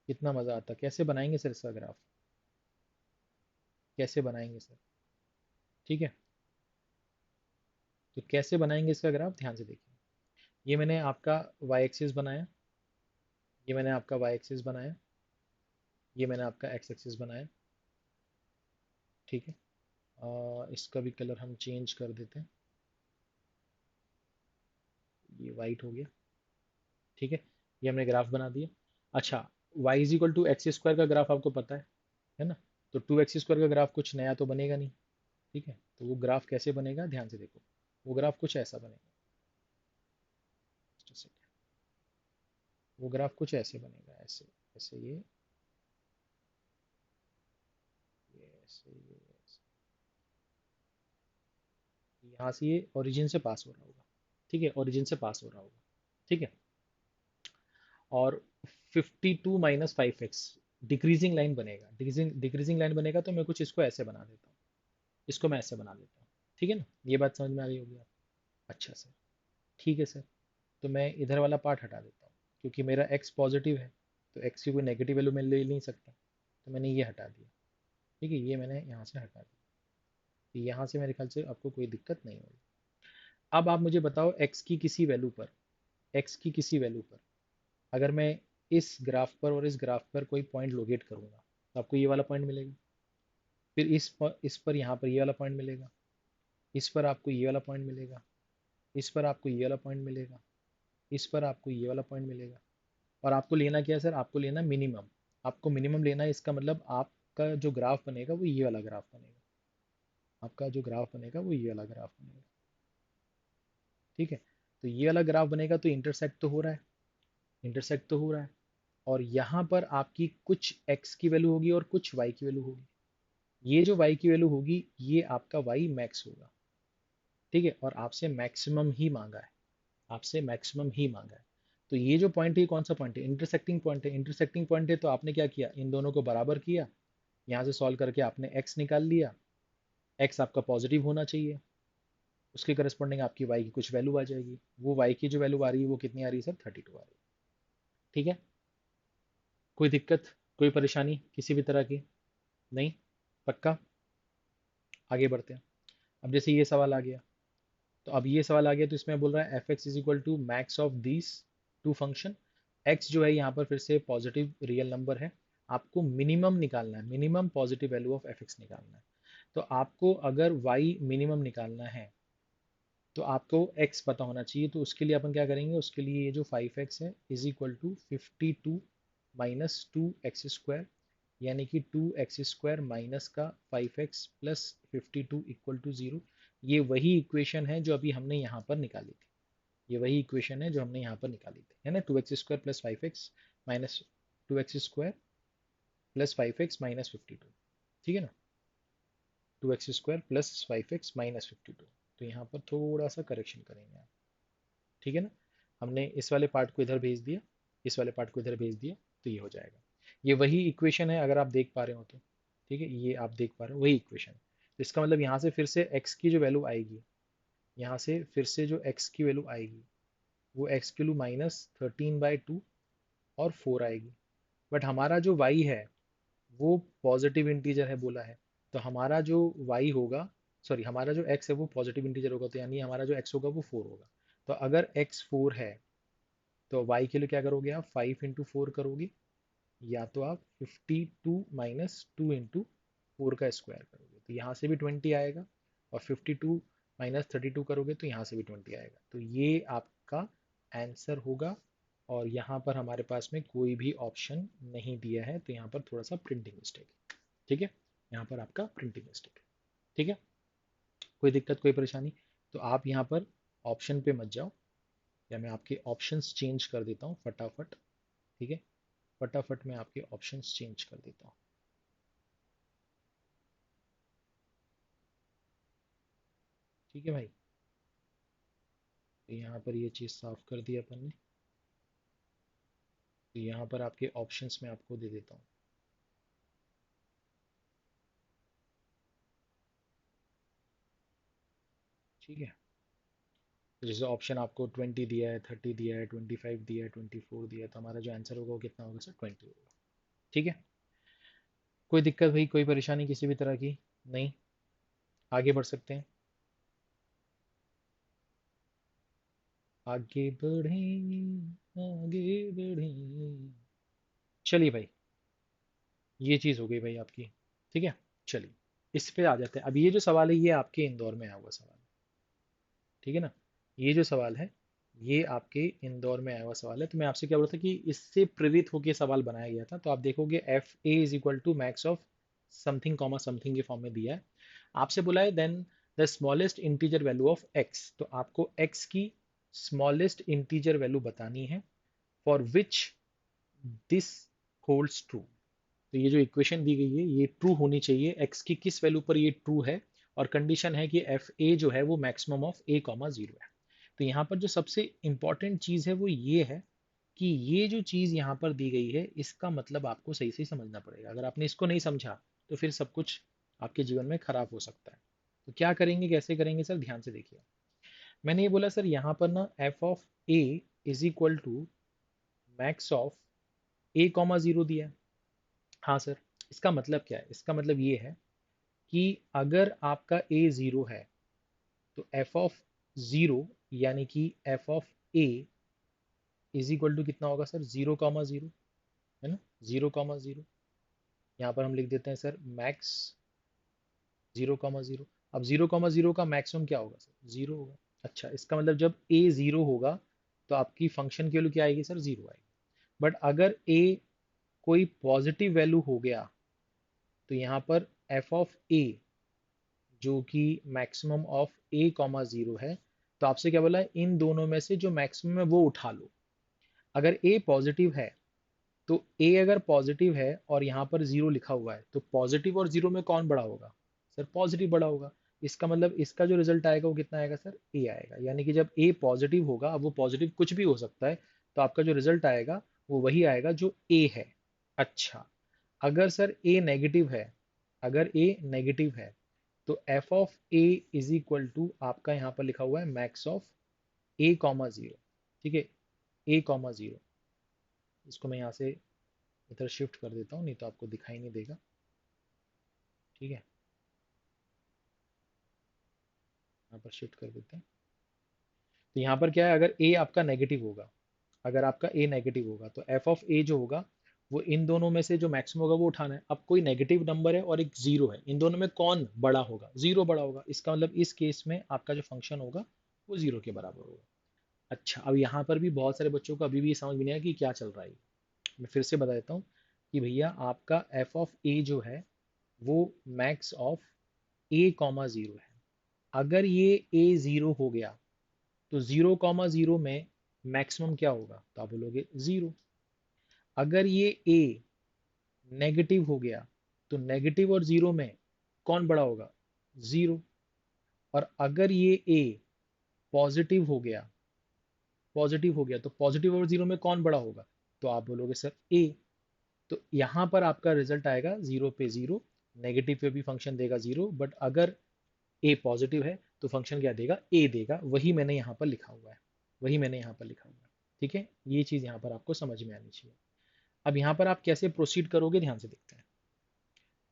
कितना मज़ा आता, कैसे बनाएंगे सर इसका ग्राफ, कैसे बनाएंगे सर, ठीक है। तो कैसे बनाएंगे इसका ग्राफ, ध्यान से देखिए। ये मैंने आपका वाई एक्सिस बनाया, ये मैंने आपका वाई एक्सिस बनाया, ये मैंने आपका एक्स एक्सिस बनाया, ठीक है। इसका भी कलर हम चेंज कर देते हैं, ये वाइट हो गया, ठीक है। ये हमने ग्राफ बना दिया। अच्छा, y = x² का ग्राफ आपको पता है ना, तो 2x² का ग्राफ कुछ नया तो बनेगा नहीं, ठीक है। तो वो ग्राफ कैसे बनेगा, ध्यान से देखो, वो ग्राफ कुछ ऐसा बनेगा, Just a second। वो ग्राफ कुछ ऐसे बनेगा, ऐसे ऐसे ये ऐसे ये ऐसे, यहाँ से ये ओरिजिन से पास हो रहा होगा, ठीक है, ओरिजिन से पास हो रहा होगा, ठीक है। और 52 - 5x डिक्रीजिंग लाइन बनेगा, डिक्रीजिंग लाइन बनेगा, तो मैं कुछ इसको ऐसे बना देता हूँ, इसको मैं ऐसे बना देता हूँ, ठीक है ना, ये बात समझ में आ रही होगी आप। अच्छा सर, ठीक है सर, तो मैं इधर वाला पार्ट हटा देता हूँ, क्योंकि मेरा x पॉजिटिव है, तो x की कोई नेगेटिव वैल्यू मैं ले नहीं सकता, तो मैंने ये हटा दिया, ठीक है, ये मैंने यहाँ से हटा दिया, तो यहाँ से मेरे ख्याल से आपको कोई दिक्कत नहीं होगी। अब आप मुझे बताओ x की किसी वैल्यू पर, x की किसी वैल्यू पर अगर मैं इस ग्राफ पर और इस ग्राफ पर कोई पॉइंट लोकेट करूंगा, तो आपको ये वाला पॉइंट मिलेगा, फिर इस पर यहाँ पर ये वाला पॉइंट मिलेगा, इस पर आपको ये वाला पॉइंट मिलेगा, इस पर आपको ये वाला पॉइंट मिलेगा, इस पर आपको ये वाला पॉइंट मिलेगा। और आपको लेना क्या है सर, आपको लेना मिनिमम। आपको मिनिमम लेना है, इसका मतलब आपका जो ग्राफ बनेगा वो ये वाला ग्राफ बनेगा। आपका जो ग्राफ बनेगा वो ये वाला ग्राफ बनेगा। ठीक है, तो ये वाला ग्राफ बनेगा तो इंटरसेक्ट तो हो रहा है, इंटरसेक्ट तो हो रहा है। और यहाँ पर आपकी कुछ x की वैल्यू होगी और कुछ y की वैल्यू होगी। ये जो y की वैल्यू होगी ये आपका y मैक्स होगा। ठीक है, और आपसे मैक्सिमम ही मांगा है, आपसे मैक्सिमम ही मांगा है। तो ये जो पॉइंट है कौन सा पॉइंट है, इंटरसेक्टिंग पॉइंट है। इंटरसेक्टिंग पॉइंट है तो आपने क्या किया, इन दोनों को बराबर किया, यहाँ से सॉल्व करके आपने x निकाल लिया। x आपका पॉजिटिव होना चाहिए, उसके करस्पॉन्डिंग आपकी y की कुछ वैल्यू आ जाएगी। वो y की जो वैल्यू आ रही है वो कितनी आ रही है सर, 32 आ रही है। ठीक है, कोई दिक्कत, कोई परेशानी किसी भी तरह की नहीं, पक्का। आगे बढ़ते हैं। अब जैसे ये सवाल आ गया, तो अब ये सवाल आ गया तो इसमें बोल रहा है f x is equal to max of these two function. X जो है यहाँ पर फिर से पॉजिटिव रियल नंबर है, आपको मिनिमम निकालना है, minimum positive value of f x निकालना है। तो आपको अगर वाई मिनिमम निकालना है तो आपको x पता होना चाहिए। तो उसके लिए अपन क्या करेंगे, उसके लिए ये जो 5x है is equal to 52 minus 2x², यानी कि 2x² माइनस का 5x प्लस 52 इक्वल टू 0। ये वही इक्वेशन है जो अभी हमने यहाँ पर निकाली थी, ये वही इक्वेशन है जो हमने यहाँ पर निकाली थी, है ना। 2x² plus 5x minus 2x² plus 5x minus 52, ठीक है ना। 2x² plus 5x minus 52। तो यहाँ पर थोड़ा सा करेक्शन करेंगे आप, ठीक है ना। हमने इस वाले पार्ट को इधर भेज दिया, इस वाले पार्ट को इधर भेज दिया, तो ये हो जाएगा। ये वही इक्वेशन है, अगर आप देख पा रहे हो तो, ठीक है, ये आप देख पा रहे हो वही इक्वेशन। तो इसका मतलब यहाँ से फिर से x की जो वैल्यू आएगी, यहाँ से फिर से जो x की वैल्यू आएगी वो x की वैल्यू -13/2 और 4 आएगी। बट हमारा जो y है वो पॉजिटिव इंटीजर है बोला है, तो हमारा जो y होगा, सॉरी हमारा जो x है वो पॉजिटिव इंटीजर होगा, तो यानी हमारा जो x होगा वो 4 होगा। तो अगर x 4 है तो y के लिए क्या करोगे आप, 5 × 4 करोगे, या तो आप 52 - 2 × 4 का स्क्वायर करोगे, तो यहाँ से भी 20 आएगा। और 52 - 32 करोगे तो यहाँ से भी 20 आएगा। तो ये आपका आंसर होगा। और यहाँ पर हमारे पास में कोई भी ऑप्शन नहीं दिया है, तो यहाँ पर थोड़ा सा प्रिंटिंग मिस्टेक है, ठीक है। यहाँ पर आपका प्रिंटिंग मिस्टेक है, ठीक है। कोई दिक्कत, कोई परेशानी, तो आप यहाँ पर ऑप्शन पे मत जाओ, या मैं आपके ऑप्शंस चेंज कर देता हूँ फटाफट, ठीक है। फटाफट मैं आपके ऑप्शंस चेंज कर देता हूँ। ठीक है भाई, तो यहाँ पर ये चीज़ साफ कर दी अपन ने। तो यहाँ पर आपके ऑप्शंस में आपको दे देता हूँ, ठीक है। तो जैसे ऑप्शन आपको 20 दिया है, 30 दिया है, 25 दिया है, 24 दिया है, तो हमारा जो आंसर होगा वो कितना होगा सर, 20 होगा, ठीक है। कोई दिक्कत भाई, कोई परेशानी किसी भी तरह की नहीं, आगे बढ़ सकते हैं। आगे बढ़ें, आगे बढ़ें। चलिए भाई, ये चीज़ हो गई भाई आपकी, ठीक है। चलिए इस पे आ जाते हैं। अब ये जो सवाल है ये आपके इंदौर में आया हुआ सवाल है, ठीक है ना। ये जो सवाल है ये आपके इंदौर में आया हुआ सवाल है। तो मैं आपसे क्या बोल रहा था कि इससे प्रेरित होकर सवाल बनाया गया था। तो आप देखोगे f a is equal to max of something comma something के फॉर्म में दिया है। आपसे बोला है then the smallest integer value of x, तो आपको एक्स की स्मॉलेस्ट इंटीजर वैल्यू बतानी है for which this holds true. तो ये जो इक्वेशन दी गई है ये ट्रू होनी चाहिए, x की किस वैल्यू पर ये ट्रू है। और कंडीशन है कि एफ ए जो है वो मैक्सिमम ऑफ a कॉमा 0 है। तो यहाँ पर जो सबसे इंपॉर्टेंट चीज़ है वो ये है कि ये जो चीज़ यहाँ पर दी गई है इसका मतलब आपको सही से समझना पड़ेगा। अगर आपने इसको नहीं समझा तो फिर सब कुछ आपके जीवन में खराब हो सकता है। तो क्या करेंगे, कैसे करेंगे सर, ध्यान से देखिए। मैंने ये बोला सर यहाँ पर ना f of a is equal to max of a comma 0 दिया है। हाँ सर, इसका मतलब क्या है, इसका मतलब ये है कि अगर आपका a 0 है तो f ऑफ 0 यानी कि f of a is equal to कितना होगा सर, 0,0, है ना, 0,0। यहाँ पर हम लिख देते हैं सर मैक्स 0,0। अब 0,0 का मैक्सिमम क्या होगा सर, 0 होगा। अच्छा, इसका मतलब जब ए जीरो होगा तो आपकी फंक्शन की वैल्यू क्या आएगी सर? जीरो आएगी। बट अगर ए कोई पॉजिटिव वैल्यू हो गया तो यहाँ पर एफ ऑफ ए जो कि maximum of a comma zero है, तो आपसे क्या बोला है, इन दोनों में से जो मैक्सिमम है वो उठा लो। अगर ए पॉजिटिव है तो ए अगर पॉजिटिव है और यहाँ पर जीरो लिखा हुआ है तो पॉजिटिव और जीरो में कौन बड़ा होगा? सर पॉजिटिव बड़ा होगा। इसका मतलब इसका जो रिजल्ट आएगा वो कितना आएगा सर? ए आएगा। यानी कि जब ए पॉजिटिव होगा, अब वो पॉजिटिव कुछ भी हो सकता है, तो आपका जो रिजल्ट आएगा वो वही आएगा जो ए है। अच्छा, अगर सर ए नेगेटिव है, अगर ए नेगेटिव है तो f of a is equal to आपका यहाँ पर लिखा हुआ है max of a comma zero. ठीक है, ए कॉमा जीरो। इसको मैं यहाँ से इधर शिफ्ट कर देता हूँ, नहीं तो आपको दिखाई नहीं देगा। ठीक है, यहाँ पर शिफ्ट कर देते हैं। तो यहाँ पर क्या है, अगर ए आपका नेगेटिव होगा, अगर आपका ए नेगेटिव होगा तो एफ ऑफ ए जो होगा वो इन दोनों में से जो मैक्सिमम होगा वो उठाना है। अब कोई नेगेटिव नंबर है और एक जीरो है, इन दोनों में कौन बड़ा होगा? जीरो बड़ा होगा। इसका मतलब इस केस में आपका जो फंक्शन होगा वो जीरो के बराबर होगा। अच्छा, अब यहाँ पर भी बहुत सारे बच्चों को अभी भी ये समझ में नहीं आया कि क्या चल रहा है। मैं फिर से बता देता हूँ कि भैया आपका एफ ऑफ ए जो है वो max of a comma zero है। अगर ये ए जीरो हो गया तो जीरो कॉमा जीरो में मैक्सिमम क्या होगा? तो आप बोलोगे जीरो। अगर ये ए नेगेटिव हो गया तो नेगेटिव और जीरो में कौन बड़ा होगा? जीरो। और अगर ये ए पॉजिटिव हो गया, पॉजिटिव हो गया तो पॉजिटिव और जीरो में कौन बड़ा होगा? तो आप बोलोगे सर ए। तो यहाँ पर आपका रिजल्ट आएगा जीरो पे जीरो। नेगेटिव पे भी फंक्शन देगा जीरो, बट अगर ए पॉजिटिव है तो फंक्शन क्या देगा? ए देगा। वही मैंने यहाँ पर लिखा हुआ है, वही मैंने यहाँ पर लिखा हुआ है। ठीक है, ये चीज़ यहाँ पर आपको समझ में आनी चाहिए। अब यहाँ पर आप कैसे प्रोसीड करोगे, ध्यान से देखते हैं।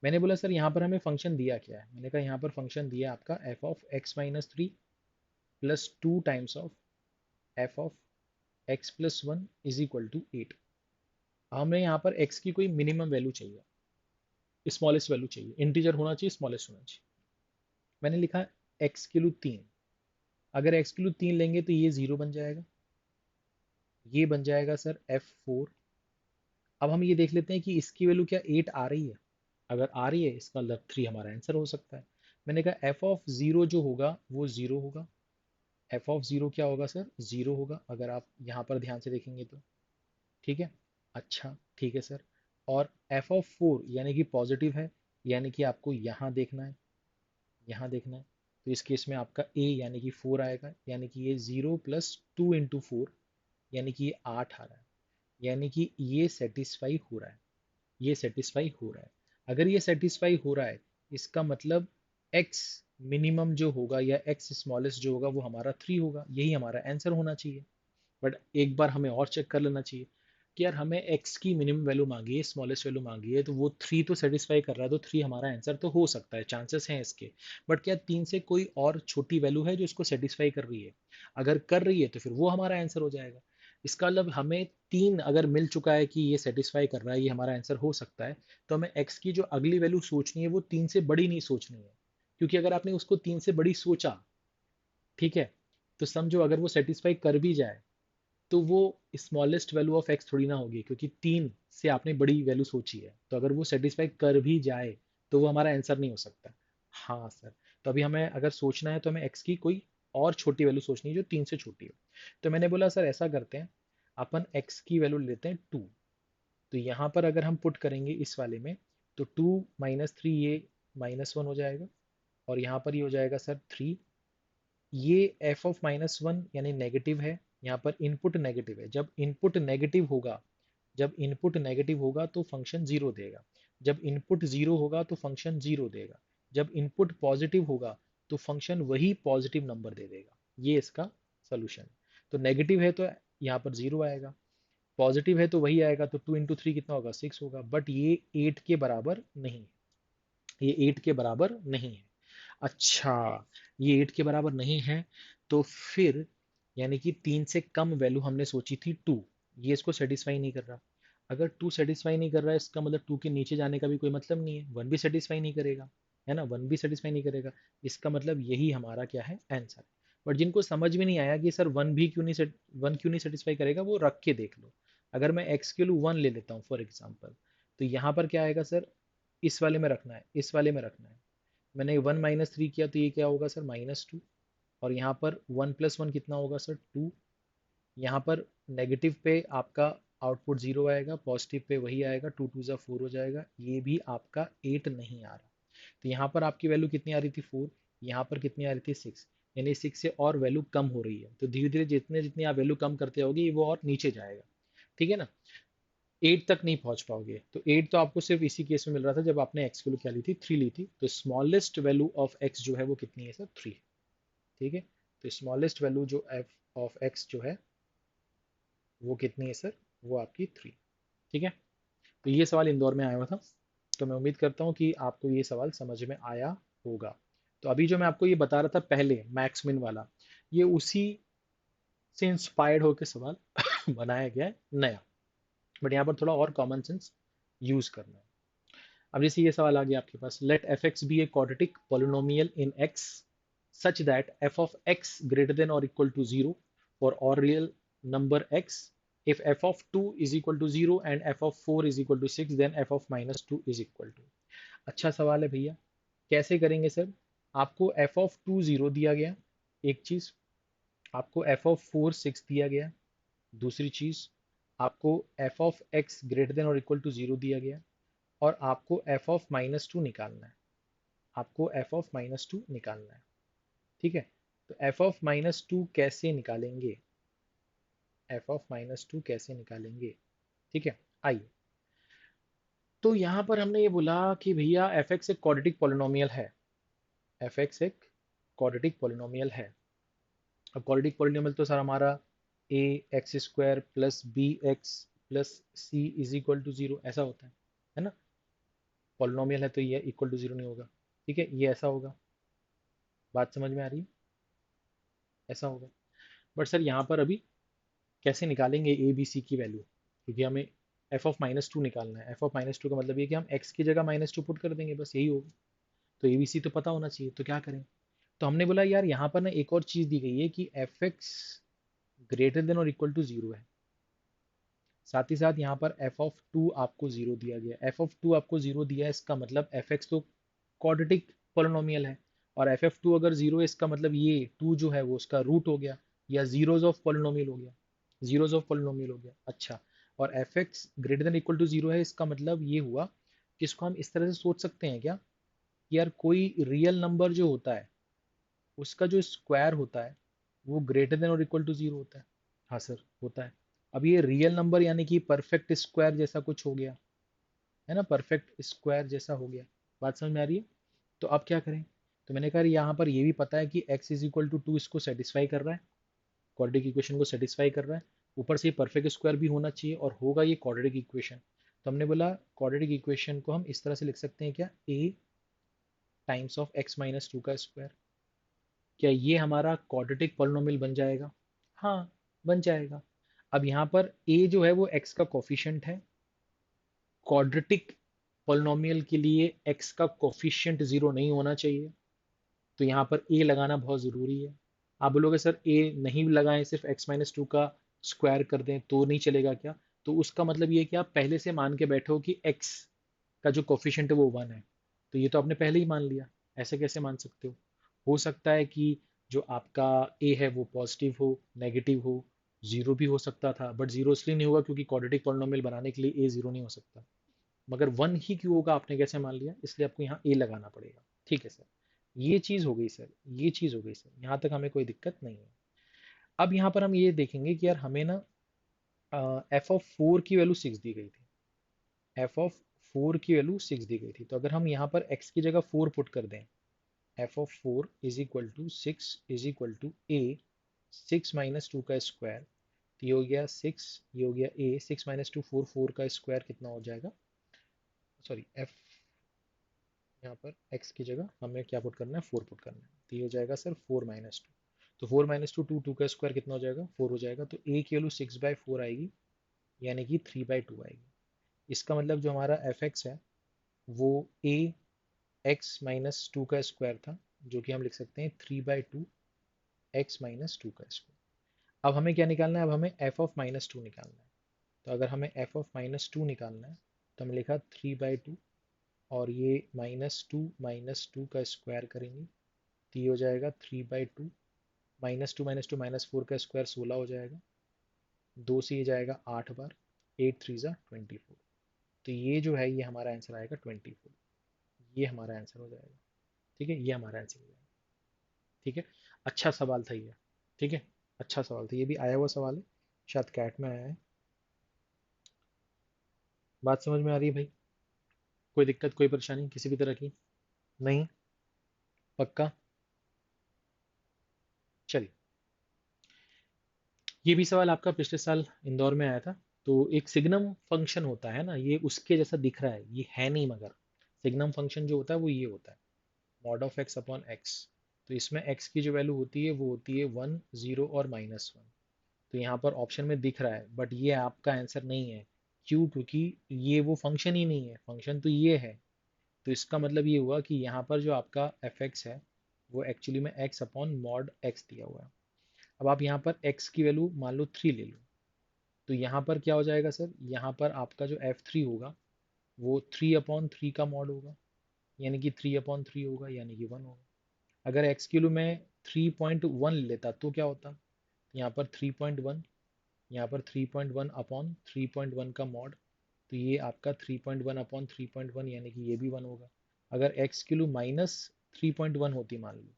मैंने बोला सर यहाँ पर हमें फंक्शन दिया क्या है? मैंने कहा यहाँ पर फंक्शन दिया आपका f of x minus three plus two times of f of x plus one is equal to eight. हमें यहाँ पर एक्स की कोई मिनिमम वैल्यू चाहिए, स्मॉलेस्ट वैल्यू चाहिए, इंटीजर होना चाहिए, स्मॉलेस्ट होना चाहिए। मैंने लिखा एक्स की वैल्यू तीन। अगर एक्स की वैल्यू तीन लेंगे तो ये जीरो बन जाएगा, ये बन जाएगा सर एफ फोर। अब हम ये देख लेते हैं कि इसकी वैल्यू क्या एट आ रही है। अगर आ रही है इसका मतलब थ्री हमारा आंसर हो सकता है। मैंने कहा एफ ऑफ जीरो जो होगा वो जीरो होगा। एफ ऑफ जीरो क्या होगा सर? जीरो होगा, अगर आप यहाँ पर ध्यान से देखेंगे तो। ठीक है, अच्छा ठीक है सर। और एफ ऑफ फोर यानी कि पॉजिटिव है, यानी कि आपको यहाँ देखना है, यहाँ देखना है। तो इस केस में आपका ए यानी कि फोर आएगा, यानी कि ये zero plus two into four, यानी कि ये आठ आ रहा है। यानी कि ये सेटिस्फाई हो रहा है, ये सेटिस्फाई हो रहा है। अगर ये सेटिस्फाई हो रहा है, इसका मतलब x मिनिमम जो होगा या x स्मॉलेस्ट जो होगा वो हमारा थ्री होगा। यही हमारा आंसर होना चाहिए। बट एक बार हमें और चेक कर लेना चाहिए कि यार हमें x की मिनिमम वैल्यू मांगी है, स्मॉलेस्ट वैल्यू मांगी है, तो वो थ्री तो सेटिस्फाई कर रहा है, तो थ्री हमारा आंसर तो हो सकता है, चांसेस हैं इसके। बट क्या तीन से कोई और छोटी वैल्यू है जो इसको सेटिस्फाई कर रही है? अगर कर रही है तो फिर वो हमारा आंसर हो जाएगा। इसका मतलब हमें तीन अगर मिल चुका है कि ये सेटिस्फाई कर रहा है, ये हमारा आंसर हो सकता है, तो हमें x की जो अगली वैल्यू सोचनी है वो तीन से बड़ी नहीं सोचनी है। क्योंकि अगर आपने उसको तीन से बड़ी सोचा, ठीक है, तो समझो अगर वो सेटिस्फाई कर भी जाए तो वो स्मॉलेस्ट वैल्यू ऑफ एक्स थोड़ी ना होगी, क्योंकि तीन से आपने बड़ी वैल्यू सोची है। तो अगर वो सेटिस्फाई कर भी जाए तो वो हमारा आंसर नहीं हो सकता। हाँ सर, तो अभी हमें अगर सोचना है तो हमें एक्स की कोई और छोटी वैल्यू सोचनी है जो तीन से छोटी हो। तो मैंने बोला सर ऐसा करते हैं, अपन एक्स की वैल्यू लेते हैं टू। तो यहाँ पर अगर हम पुट करेंगे इस वाले में, तो टू माइनस थ्री ये माइनस वन हो जाएगा, और यहाँ पर ये हो जाएगा सर थ्री। ये एफ ऑफ माइनस वन यानी नेगेटिव है, यहाँ पर इनपुट नेगेटिव है। जब इनपुट नेगेटिव होगा, जब इनपुट नेगेटिव होगा तो फंक्शन जीरो देगा। जब इनपुट जीरो होगा तो फंक्शन जीरो देगा। जब इनपुट पॉजिटिव होगा तो फंक्शन वही पॉजिटिव नंबर दे देगा। ये इसका सोल्यूशन। तो नेगेटिव है तो यहाँ पर जीरो आएगा, पॉजिटिव है तो वही आएगा, तो टू इंटू थ्री कितना होगा? सिक्स होगा। बट ये एट के बराबर नहीं है, ये एट के बराबर नहीं है। अच्छा, ये एट के बराबर नहीं है, तो फिर यानी कि तीन से कम वैल्यू हमने सोची थी टू, ये इसको सेटिस्फाई नहीं कर रहा। अगर टू सेटिस्फाई नहीं कर रहा है, इसका मतलब टू के नीचे जाने का भी कोई मतलब नहीं है। वन भी सेटिस्फाई नहीं करेगा, है ना, वन भी सेटिस्फाई नहीं करेगा। इसका मतलब यही हमारा क्या है? आंसर। बट जिनको समझ में नहीं आया कि सर वन क्यों नहीं सेटिस्फाई करेगा, वो रख के देख लो। अगर मैं एक्स की वैल्यू 1 ले लेता हूँ फॉर एग्जाम्पल, तो यहाँ पर क्या आएगा सर, इस वाले में रखना है, इस वाले में रखना है। मैंने 1 - 3 किया तो ये क्या होगा सर, -2। और यहाँ पर 1 + 1 कितना होगा सर, 2। यहाँ पर नेगेटिव पे आपका आउटपुट 0 आएगा, पॉजिटिव पे वही आएगा, 2 × 2 = 4 हो जाएगा। ये भी आपका 8 नहीं आ रहा। तो यहाँ पर आपकी वैल्यू कितनी आ रही थी, 4। यहाँ पर कितनी आ रही थी, 6। यानी 6 से और वैल्यू कम हो रही है। तो धीरे धीरे जितने जितनी आप वैल्यू कम करते होगे वो और नीचे जाएगा। ठीक है ना, 8 तक नहीं पहुंच पाओगे। तो 8 तो आपको सिर्फ इसी केस में मिल रहा था जब आपने x की वैल्यू क्या ली थी, 3 ली थी। तो स्मॉलेस्ट वैल्यू ऑफ x जो है वो कितनी है सर, 3। ठीक है, तो स्मॉलेस्ट वैल्यू जो f ऑफ x जो है वो कितनी है सर, वो आपकी 3। ठीक है, तो ये सवाल इंदौर में आया हुआ था। तो मैं उम्मीद करता हूँ कि आपको ये सवाल समझ में आया होगा। तो अभी जो मैं आपको ये बता रहा था पहले मैक्स मिन वाला, ये उसी से इंस्पायर्ड होकर सवाल बनाया गया है नया। बट यहाँ पर थोड़ा और कॉमन सेंस यूज करना है। अब जैसे ये सवाल आ गया आपके पास, let f x be a quadratic polynomial in x such that f of x greater than और equal to 0 for all real number x, if f of 2 is equal to 0 and f of 4 is equal to 6, then f of -2 is equal to। अच्छा सवाल है भैया, कैसे करेंगे sir. आपको f of 2 0 दिया गया, एक चीज। आपको f of 4 6 दिया गया, दूसरी चीज। आपको f of x greater than और इक्वल टू 0 दिया गया, और आपको f of -2 निकालना है। आपको f of -2 निकालना है। ठीक है, तो f of -2 कैसे निकालेंगे, f of -2 कैसे निकालेंगे। ठीक है, आइए। तो यहां पर हमने ये बोला कि भैया एफ एक्स एक क्वाड्रेटिक पॉलिनोमियल है। एफ एक्स एक क्वाड्रेटिक पॉलिनोमियल है। अब क्वाड्रेटिक पॉलिनोमियल तो सर हमारा a x square plus b x plus c is equal to 0 ऐसा होता है ना। पॉलिनोमियल है तो ये इक्वल टू 0 नहीं होगा। ठीक है, ये ऐसा होगा। बात समझ में आ रही है, ऐसा होगा। बट सर यहाँ पर अभी कैसे निकालेंगे ए बी सी की वैल्यू, क्योंकि हमें एफ ऑफ -2 निकालना है। एफ ऑफ -2 का मतलब ये कि हम एक्स की जगह -2 पुट कर देंगे, बस यही होगा। तो ए बी सी तो पता होना चाहिए, तो क्या करें। तो हमने बोला यार यहाँ पर ना एक और चीज दी गई है कि एफ एक्स ग्रेटर देन और इक्वल टू 0 है। साथ ही साथ यहाँ पर एफ ऑफ 2 आपको 0 दिया गया। एफ ऑफ 2 आपको 0 दिया है, इसका मतलब एफ एक्स तो क्वाड्रेटिक पोलिनोमियल है। और एफ एफ 2 अगर 0 है, इसका मतलब ये 2 जो है वो उसका रूट हो गया, या जीरोज ऑफ पोलिनोमियल हो गया, जीरोज ऑफ पोलिनोमियल हो गया। अच्छा, और f x greater than equal to 0 है, इसका मतलब ये हुआ कि इसको हम इस तरह से सोच सकते हैं क्या कि यार कोई रियल नंबर जो होता है उसका जो स्क्वायर होता है वो ग्रेटर देन और इक्वल टू 0 होता है। हाँ सर, होता है। अब ये रियल नंबर यानी कि परफेक्ट स्क्वायर जैसा कुछ हो गया, है ना, परफेक्ट स्क्वायर जैसा हो गया। बात समझ में आ रही है। तो अब क्या करें। तो मैंने कहा यहाँ पर ये भी पता है कि x इज इक्वल टू 2 इसको सेटिस्फाई कर रहा है, क्वाड्रेटिक इक्वेशन को सेटिस्फाई कर रहा है। ऊपर से ये परफेक्ट स्क्वायर भी होना चाहिए और होगा ये क्वाड्रेटिक इक्वेशन। तो हमने बोला क्वाड्रेटिक इक्वेशन को हम इस तरह से लिख सकते हैं क्या, a टाइम्स ऑफ x - 2 का स्क्वायर। क्या ये हमारा क्वाड्रेटिक पॉलिनोमियल बन जाएगा। हाँ, बन जाएगा। अब यहाँ पर a जो है वो x का कोफिशिएंट है। क्वाड्रेटिक पॉलिनोमियल के लिए x का कोफिशिएंट 0 नहीं होना चाहिए, तो यहाँ पर a लगाना बहुत ज़रूरी है। आप बोलोगे सर a नहीं लगाएं, सिर्फ x - 2 का स्क्वायर कर दें तो नहीं चलेगा क्या। तो उसका मतलब ये है कि आप पहले से मान के बैठे हो कि x का जो कोफिशिएंट है वो 1 है। तो ये तो आपने पहले ही मान लिया, ऐसे कैसे मान सकते हो सकता है कि जो आपका a है वो पॉजिटिव हो, नेगेटिव हो, जीरो भी हो सकता था। बट जीरो इसलिए नहीं होगा क्योंकि क्वाड्रेटिक पॉलिनोमियल बनाने के लिए a जीरो नहीं हो सकता। मगर 1 ही क्यों होगा आपने कैसे मान लिया, इसलिए आपको यहाँ a लगाना पड़ेगा। ठीक है सर, ये चीज हो गई सर, ये चीज हो गई सर, यहाँ तक हमें कोई दिक्कत नहीं है। अब यहाँ पर हम ये देखेंगे कि यार हमें ना एफ ऑफ 4 की वैल्यू 6 दी गई थी। एफ ऑफ 4 की वैल्यू 6 दी गई थी, तो अगर हम यहाँ पर x की जगह 4 पुट कर दें, f of 4 is equal to 6 is equal to a 6 - 2 का स्क्वायर। तो ये हो गया 6, ये हो गया a 6 - 2 4, 4 का स्क्वायर कितना हो जाएगा, सॉरी एफ, यहाँ पर x की जगह हमें क्या पुट करना है, 4 पुट करना है। तो ये हो जाएगा सर 4 - 2। तो 4 - 2 2, 2 का स्क्वायर कितना हो जाएगा, 4 हो जाएगा। तो a की वैल्यू 6/4 आएगी, यानी कि 3/2 आएगी। इसका मतलब जो हमारा एफ एक्स है वो a x - 2 का स्क्वायर था, जो कि हम लिख सकते हैं 3/2 एक्स माइनस टू का स्क्वायर। अब हमें क्या निकालना है, अब हमें एफ ऑफ माइनस टू निकालना है। तो अगर हमें एफ ऑफ माइनस टू निकालना है तो हमने लिखा 3/2, और ये माइनस टू का स्क्वायर करेंगे तो ये हो जाएगा 3/2, माइनस टू माइनस फोर का स्क्वायर 16 हो जाएगा, दो से ये जाएगा 8 बार, 8 3 ज़ा 24। तो ये जो है ये हमारा आंसर आएगा 24। ये हमारा आंसर हो जाएगा। ठीक है, ये हमारा आंसर हो जाएगा। ठीक है, अच्छा सवाल था ये। ठीक है, अच्छा सवाल था, ये भी आया हुआ सवाल है, शायद कैट में आया है। बात समझ में आ रही है भाई? कोई दिक्कत, कोई परेशानी किसी भी तरह की? नहीं? पक्का? चलिए, ये भी सवाल आपका पिछले साल इंदौर में आया था। तो एक सिग्नम फंक्शन होता है ना, ये उसके जैसा दिख रहा है, ये है नहीं, मगर सिग्नम फंक्शन जो होता है वो ये होता है, mod of x upon x. तो इसमें एक्स की जो वैल्यू होती है वो होती है 1 0 और -1। तो यहाँ पर ऑप्शन में दिख रहा है, बट ये आपका आंसर नहीं है। क्यों? क्योंकि ये वो फंक्शन ही नहीं है, फंक्शन तो ये है। तो इसका मतलब ये हुआ कि यहाँ पर जो आपका एफ एक्स है वो एक्चुअली में एक्स अपॉन मॉड एक्स दिया हुआ है। अब आप यहाँ पर x की वैल्यू मान लो 3 ले लो, तो यहाँ पर क्या हो जाएगा सर, यहाँ पर आपका जो f3 होगा वो 3/3 का मॉड होगा, यानी कि 3/3 होगा, यानी कि 1 होगा। अगर x की वैल्यू मैं 3.1 लेता तो क्या होता, यहाँ पर 3.1, यहाँ पर 3.1 अपॉन 3.1 का मॉड, तो ये आपका 3.1 अपॉन 3.1, यानी कि ये भी 1 होगा। अगर x की वैल्यू -3.1 होती मान लो,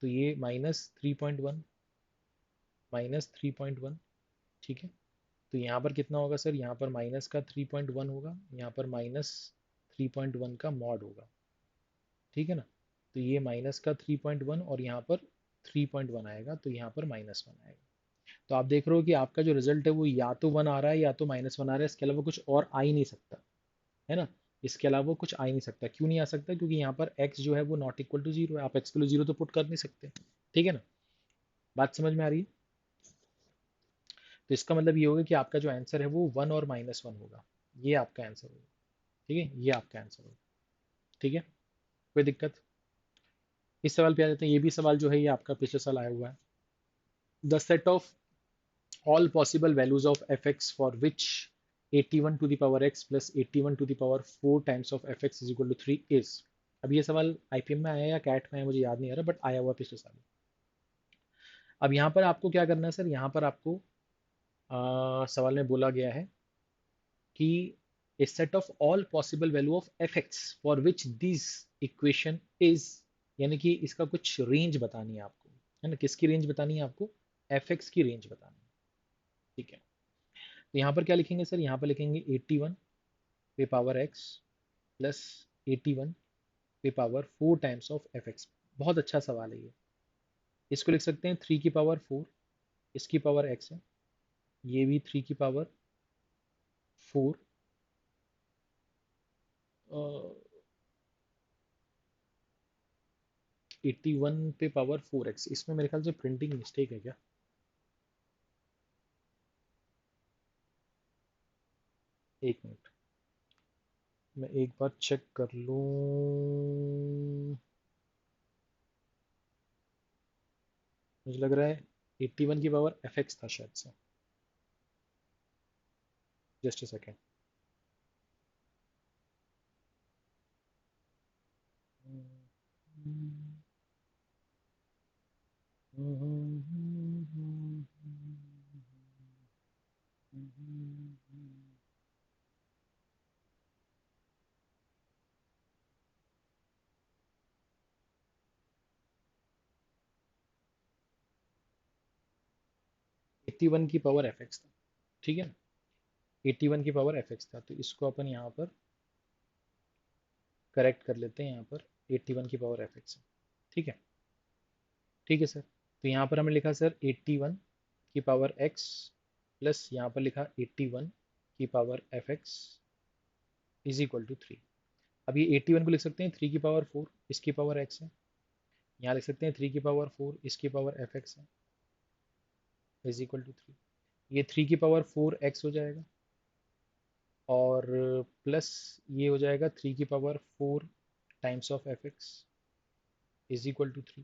तो ये -3.1, -3.1। ठीक है, तो यहाँ पर कितना होगा सर, यहाँ पर माइनस का 3.1 होगा, यहाँ पर -3.1 का मॉड होगा। ठीक है ना, तो ये माइनस का 3.1 और यहाँ पर 3.1 आएगा, तो यहाँ पर -1 आएगा। तो आप देख रहे हो कि आपका जो रिजल्ट है वो या तो 1 आ रहा है या तो -1 आ रहा है, इसके अलावा कुछ और आ ही नहीं सकता, है ना। इसके अलावा कुछ आ ही नहीं सकता। क्यों नहीं आ सकता? क्योंकि यहाँ पर x जो है वो नॉट इक्वल टू जीरो है, आप x के लिए जीरो तो पुट कर नहीं सकते। ठीक है ना, बात समझ में आ रही है? तो इसका मतलब ये होगा कि आपका जो आंसर है वो 1 और -1 होगा, ये आपका आंसर होगा। ठीक है, ये आपका आंसर होगा। ठीक है, कोई दिक्कत? इस सवाल पे आ जाते हैं। ये भी सवाल जो है ये आपका पिछले साल आया हुआ है। The set of all possible values of fx for which 81 to the power x plus 81 to the power 4 times of fx is equal to 3 is। अब ये सवाल आईपीएम में आया या कैट में आया मुझे याद नहीं आ रहा, बट आया हुआ पिछले साल। अब यहाँ पर आपको क्या करना है सर, यहाँ पर आपको सवाल में बोला गया है कि a set of all possible value of fx for which this equation is, यानी कि इसका कुछ रेंज बतानी है आपको, है ना। किसकी रेंज बतानी है आपको? fx की रेंज बतानी है। ठीक है, तो यहाँ पर क्या लिखेंगे सर, यहाँ पर लिखेंगे 81 पे पावर x प्लस 81 पे power 4 times of f x. बहुत अच्छा सवाल है ये। इसको लिख सकते हैं 3 की पावर 4, इसकी पावर x है, ये भी 3 की पावर 4, 81 पे पावर 4x। इसमें मेरे ख्याल से प्रिंटिंग मिस्टेक है क्या? एक मिनट, मैं एक बार चेक कर लूँ। मुझे लग रहा है 81 की पावर एफ एक्स था शायद से। Just a second. हम्म। 81 की पावर एफ एक्स था, ठीक है ना। 81 की पावर एफ एक्स था, तो इसको अपन यहाँ पर करेक्ट कर लेते हैं, यहाँ पर 81 की पावर एफ एक्स है। ठीक है, ठीक है सर। तो यहाँ पर हमने लिखा सर 81 की पावर x प्लस यहाँ पर लिखा 81 की power f x is equal to 3। अब ये 81 को लिख सकते हैं 3 की पावर 4, इसकी पावर x है। यहाँ लिख सकते हैं 3 की पावर 4, इसकी पावर एफ एक्स है, इज इक्वल टू 3। ये 3 की पावर 4x हो जाएगा, और प्लस ये हो जाएगा 3 की power 4 times of f x is equal to 3।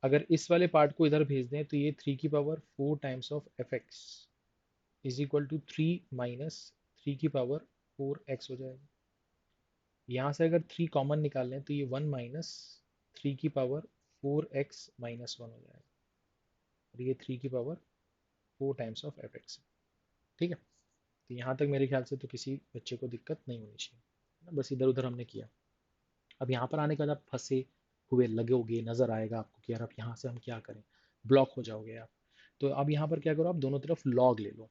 अगर इस वाले पार्ट को इधर भेज दें तो ये 3 की power 4 times of fx is equal to 3 - 3 की पावर 4x हो जाएगा। यहाँ से अगर 3 कॉमन निकाल लें तो ये 1 - 3 की पावर 4x - 1 हो जाएगा, और ये 3 की पावर 4 टाइम्स ऑफ fx है। ठीक है, तो यहाँ तक मेरे ख्याल से तो किसी बच्चे को दिक्कत नहीं होनी चाहिए है ना, बस इधर उधर हमने किया। अब यहाँ पर आने के बाद आप फंसे हुए लगोगे, नजर आएगा आपको कि यार अब यहाँ से हम क्या करें, ब्लॉक हो जाओगे आप। तो अब यहाँ पर क्या करो, आप दोनों तरफ लॉग ले लो।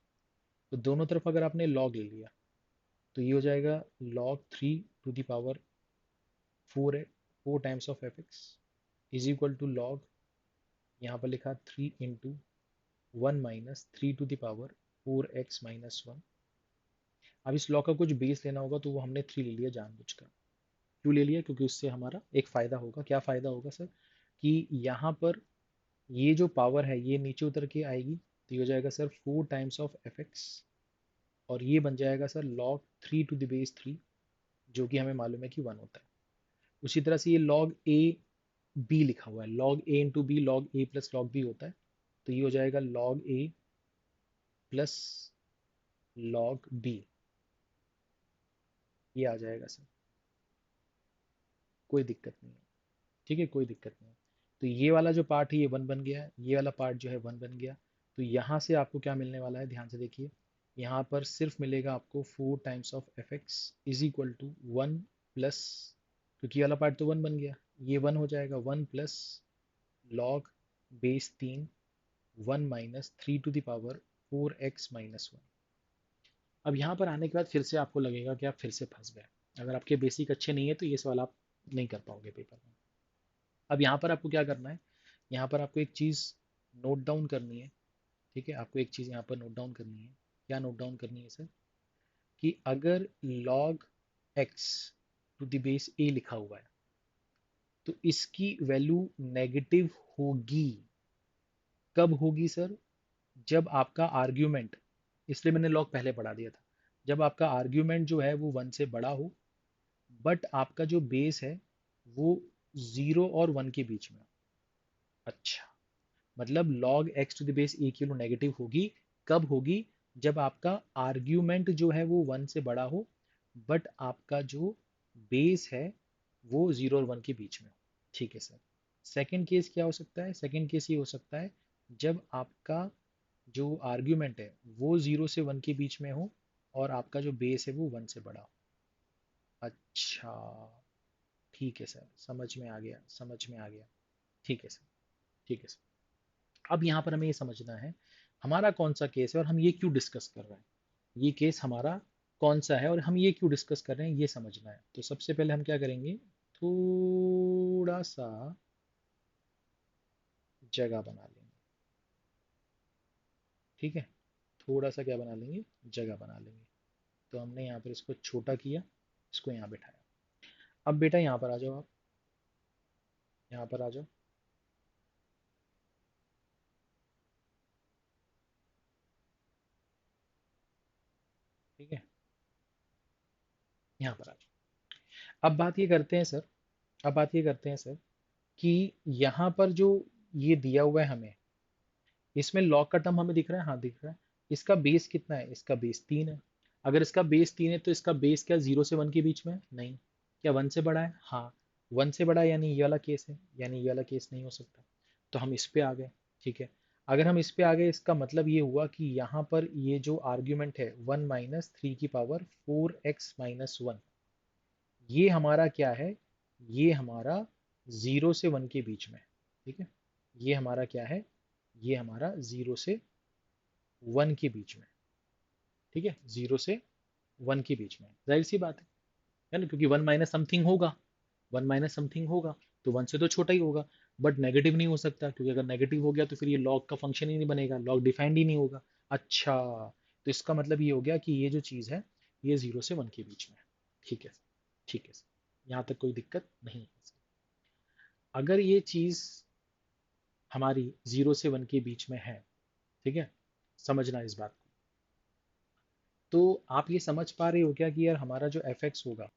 तो दोनों तरफ अगर आपने लॉग ले लिया तो ये हो जाएगा log 3 to the power 4 times of fx is equal to log, यहाँ पर लिखा 3 × 1 - 3 to the power 4x - 1। अब इस लॉग का कुछ बेस लेना होगा तो वो हमने 3 ले लिया जानबूझकर। क्यों ले लिया, क्योंकि उससे हमारा एक फ़ायदा होगा। क्या फ़ायदा होगा सर, कि यहाँ पर ये जो पावर है ये नीचे उतर के आएगी, तो ये हो जाएगा सर 4 टाइम्स ऑफ fx, और ये बन जाएगा sir log 3 to the base 3, जो कि हमें मालूम है कि 1 होता है। उसी तरह से ये log a b लिखा हुआ है, log a into b log a plus log b होता है, तो ये हो जाएगा log a plus log b, ये आ जाएगा सर। कोई दिक्कत नहीं है, ठीक है, कोई दिक्कत नहीं है। तो ये वाला जो पार्ट है ये 1 बन गया है, ये वाला पार्ट जो है 1 बन गया। तो यहाँ से आपको क्या मिलने वाला है, ध्यान से देखिए। यहाँ पर सिर्फ मिलेगा आपको 4 times of fx is equal to 1 plus, क्योंकि ये वाला पार्ट तो 1 बन गया, ये 1 हो जाएगा, 1 plus log base 3 1 - 3 to the power 4x - 1। अब यहाँ पर आने के बाद फिर से आपको लगेगा कि आप फिर से फंस गए। अगर आपके बेसिक अच्छे नहीं है तो ये सवाल आप नहीं कर पाओगे पेपर में। अब यहाँ पर आपको क्या करना है, यहाँ पर आपको एक चीज़ नोट डाउन करनी है। ठीक है, आपको एक चीज़ यहाँ पर नोट डाउन करनी है। क्या नोट डाउन करनी है सर, कि अगर log x to the base a लिखा हुआ है तो इसकी वैल्यू नेगेटिव होगी। कब होगी सर, जब आपका आर्ग्यूमेंट, इसलिए मैंने लॉग पहले पढ़ा दिया था, जब आपका आर्ग्यूमेंट जो है वो 1 से बड़ा हो, बट आपका जो बेस है वो 0 और 1 के बीच में हो। अच्छा, मतलब log x to the base a की वैल्यू नेगेटिव होगी। कब होगी, जब आपका आर्ग्यूमेंट जो है वो 1 से बड़ा हो, बट आपका जो बेस है वो 0 और 1 के बीच में हो। ठीक है सर। सेकंड केस क्या हो सकता है, सेकंड केस ये हो सकता है जब आपका जो आर्ग्यूमेंट है वो 0 से 1 के बीच में हो और आपका जो बेस है वो 1 से बड़ा हो। अच्छा, ठीक है सर, समझ में आ गया, समझ में आ गया। ठीक है सर, ठीक है सर। अब यहाँ पर हमें ये समझना है हमारा कौन सा केस है और हम ये क्यों डिस्कस कर रहे हैं। ये केस हमारा कौन सा है और हम ये क्यों डिस्कस कर रहे हैं, ये समझना है। तो सबसे पहले हम क्या करेंगे, थोड़ा सा जगह बना लेंगे। ठीक है, थोड़ा सा क्या बना लेंगे, जगह बना लेंगे। तो हमने यहाँ पर इसको छोटा किया, इसको यहाँ बैठाया। अब बेटा यहाँ पर आ जाओ, आप यहाँ पर आ जाओ। ठीक है, यहाँ पर आ जाओ। अब बात ये करते हैं सर, अब बात ये करते हैं सर कि यहाँ पर जो ये दिया हुआ है हमें, इसमें लॉग का टर्म हमें दिख रहा है, हाँ दिख रहा है। इसका बेस कितना है, इसका बेस 3 है। अगर इसका बेस 3 है तो इसका बेस क्या 0 से 1 के बीच में है, नहीं। क्या 1 से बड़ा है, हाँ 1 से बड़ा है, यानी ये वाला केस है, यानी ये वाला केस नहीं हो सकता। तो हम इस पे आ गए। ठीक है, अगर हम इस पे आ गए इसका मतलब ये हुआ कि यहाँ पर ये जो आर्ग्यूमेंट है 1 - 3 की पावर 4x - 1, ये हमारा क्या है, ये हमारा 0 से 1 के बीच में है। ठीक है, ये हमारा क्या है, ये हमारा 0 से 1 के बीच में। ठीक है, 0 से 1 के बीच में, जाहिर सी बात है ना, क्योंकि 1 माइनस समथिंग होगा, 1 माइनस समथिंग होगा, तो 1 से तो छोटा ही होगा। बट नेगेटिव नहीं हो सकता, क्योंकि अगर नेगेटिव हो गया तो फिर ये लॉग का फंक्शन ही नहीं बनेगा, लॉग डिफाइंड ही नहीं होगा। अच्छा, तो इसका मतलब ये हो गया कि ये जो चीज़ है ये 0 से 1 के बीच में है। ठीक है, ठीक है, यहाँ तक कोई दिक्कत नहीं है। अगर ये चीज़ हमारी 0 से 1 के बीच में है, ठीक है, समझना इस बात को। तो आप ये समझ पा रहे हो क्या कि यार हमारा जो एफ एक्स होगा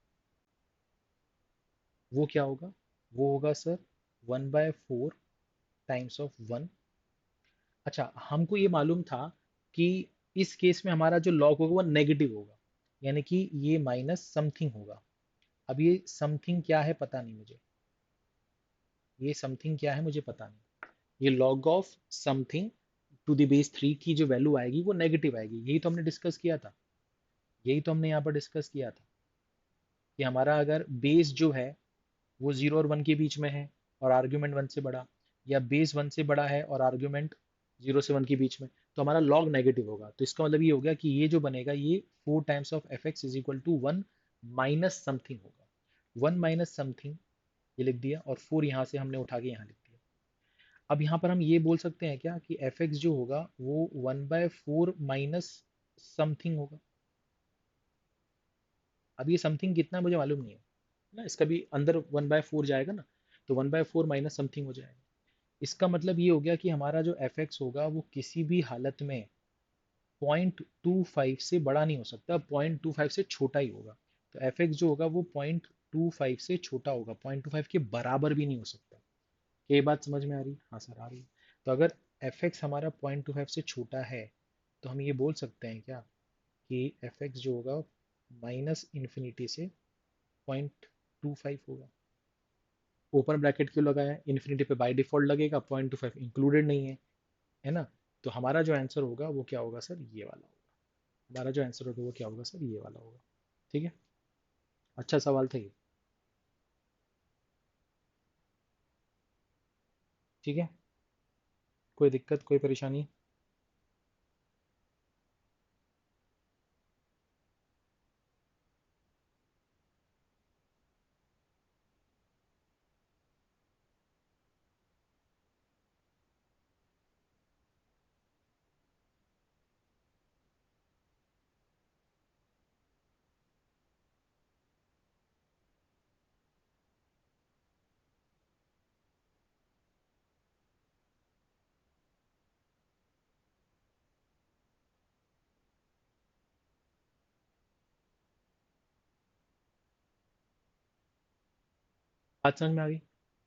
वो क्या होगा, वो होगा सर 1/4 टाइम्स ऑफ 1। अच्छा, हमको ये मालूम था कि इस केस में हमारा जो लॉग होगा वो नेगेटिव होगा, यानी कि ये माइनस समथिंग होगा। अब ये समथिंग क्या है पता नहीं मुझे, ये समथिंग क्या है मुझे पता नहीं। ये log of something to the base 3 की जो वैल्यू आएगी वो नेगेटिव आएगी, यही तो हमने डिस्कस किया था। यही तो हमने यहाँ पर डिस्कस किया था कि हमारा अगर बेस जो है वो 0 और 1 के बीच में है और आर्ग्यूमेंट 1 से बड़ा, या बेस 1 से बड़ा है और आर्ग्यूमेंट 0 से 1 के बीच में, तो हमारा लॉग नेगेटिव होगा। तो इसका मतलब ये हो गया कि ये जो बनेगा ये 4 times of f x is equal to 1 minus something होगा। 1 माइनस समथिंग ये लिख दिया, और 4 यहाँ से हमने उठा के यहाँ लिख दिया। अब यहाँ पर हम ये बोल सकते हैं क्या कि एफ एक्स जो होगा वो 1/4 माइनस समथिंग होगा। अब ये समथिंग कितना है मुझे मालूम नहीं है ना, इसका भी अंदर 1/4 जाएगा ना, तो 1/4 माइनस समथिंग हो जाएगा। इसका मतलब ये हो गया कि हमारा जो एफ एक्स होगा वो किसी भी हालत में 0.25 से बड़ा नहीं हो सकता, 0.25 से छोटा ही होगा। तो एफ एक्स जो होगा वो 0.25 से छोटा होगा, 0.25 के बराबर भी नहीं हो सकता। ये बात समझ में आ रही? हाँ सर आ रही है। तो अगर एफ एक्स हमारा 0.25 से छोटा है तो हम ये बोल सकते हैं क्या कि एफ एक्स जो होगा माइनस इन्फिनिटी से 0.25 होगा। ओपन ब्रैकेट क्यों लगाया है? इन्फिनिटी पे बाय डिफॉल्ट लगेगा, 0.25 इंक्लूडेड नहीं है ना। तो हमारा जो आंसर होगा वो क्या होगा सर, ये वाला होगा। हमारा जो आंसर होगा वो क्या होगा सर, ये वाला होगा। ठीक है, अच्छा सवाल था ये। ठीक है, कोई दिक्कत कोई परेशानी? बात समझ में आ गई?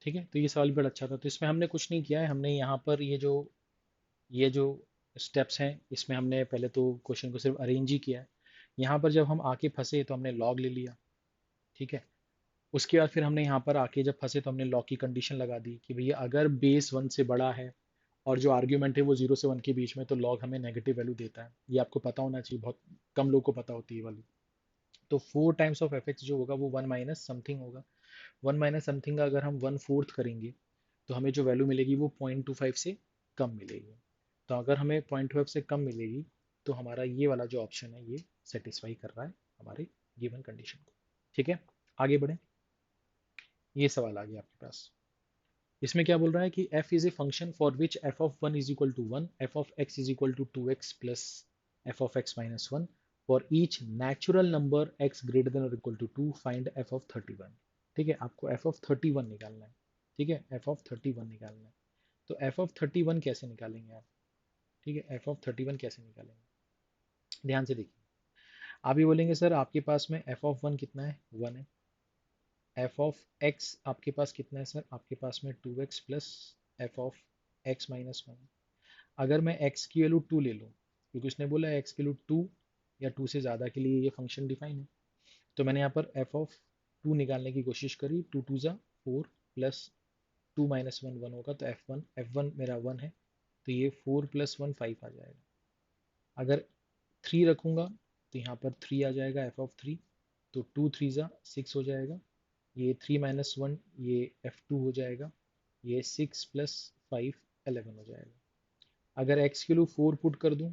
ठीक है, तो ये सवाल भी बड़ा अच्छा था। तो इसमें हमने कुछ नहीं किया है, हमने यहाँ पर ये जो स्टेप्स हैं इसमें हमने पहले तो क्वेश्चन को सिर्फ अरेंज ही किया है। यहाँ पर जब हम आके फंसे तो हमने लॉग ले लिया। ठीक है, उसके बाद फिर हमने यहाँ पर आके जब फंसे तो हमने लॉग की कंडीशन लगा दी कि भैया अगर बेस 1 से बड़ा है और जो आर्ग्यूमेंट है वो 0 से 1 के बीच में, तो लॉग हमें नेगेटिव वैल्यू देता है। ये आपको पता होना चाहिए, बहुत कम लोग को पता होती है ये वाली। तो 4 टाइम्स ऑफ एफ एक्स जो होगा वो 1 माइनस समथिंग होगा। 1 माइनस समथिंग का अगर हम 1/4 करेंगे तो हमें जो वैल्यू मिलेगी वो 0.25 से कम मिलेगी। तो अगर हमें 0.25 से कम मिलेगी तो हमारा ये वाला जो ऑप्शन है ये सेटिस्फाई कर रहा है हमारे गिवन कंडीशन को। ठीक है, आगे बढ़े। ये सवाल आ गया आपके पास। इसमें क्या बोल रहा है कि f is a function for which f of 1 is equal to 1, f of x is equal to 2x plus f of x minus 1 for each natural number x greater than और equal to 2 find f of 31। ठीक है, आपको f of 31 निकालना है। ठीक है, f of 31 निकालना है। तो f ऑफ 31 कैसे निकालेंगे आप? ठीक है, f ऑफ 31 कैसे निकालेंगे, ध्यान से देखिए। आप ये बोलेंगे सर आपके पास में f ऑफ 1 कितना है, 1 है। f ऑफ x आपके पास कितना है सर, आपके पास में 2x plus f of x minus 1। अगर मैं x की वैल्यू 2 ले लूँ, क्योंकि उसने बोला है x की वैल्यू 2 या 2 से ज़्यादा के लिए ये फंक्शन डिफाइन है, तो मैंने यहाँ पर f ऑफ 2 निकालने की कोशिश करी। 2 2 ज़ा 4 प्लस 2 माइनस 1 1 होगा, तो f1 मेरा 1 है, तो ये 4 प्लस 1 5 आ जाएगा। अगर 3 रखूँगा तो यहाँ पर 3 आ जाएगा f ऑफ 3, तो 2 3 ज़ा 6 हो जाएगा। ये 3 माइनस 1 ये f2 हो जाएगा। ये 6 प्लस 5 11 हो जाएगा। अगर x की वैल्यू 4 पुट कर दूं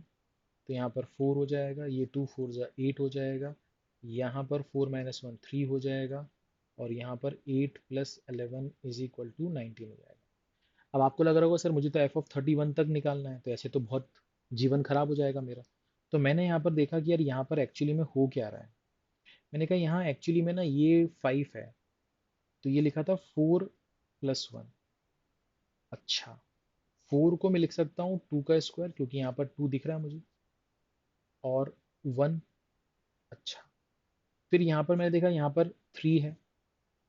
तो यहाँ पर 4 हो जाएगा, ये 2 4 जा 8 हो जाएगा। यहाँ पर 4 माइनस 1 3 हो जाएगा, और यहाँ पर 8 प्लस 11 इज इक्वल टू 19 हो जाएगा। अब आपको लग रहा होगा सर मुझे तो एफ ऑफ 31 तक निकालना है, तो ऐसे तो बहुत जीवन खराब हो जाएगा मेरा। तो मैंने यहाँ पर देखा कि यार यहाँ पर एक्चुअली में हो क्या रहा है। मैंने कहा यहाँ एक्चुअली में ना ये 5 है, तो ये लिखा था 4 प्लस 1। अच्छा, 4 को मैं लिख सकता हूँ 2 का स्क्वायर, क्योंकि यहाँ पर 2 दिख रहा है मुझे, और 1। अच्छा, फिर यहाँ पर मैंने देखा यहाँ पर 3 है,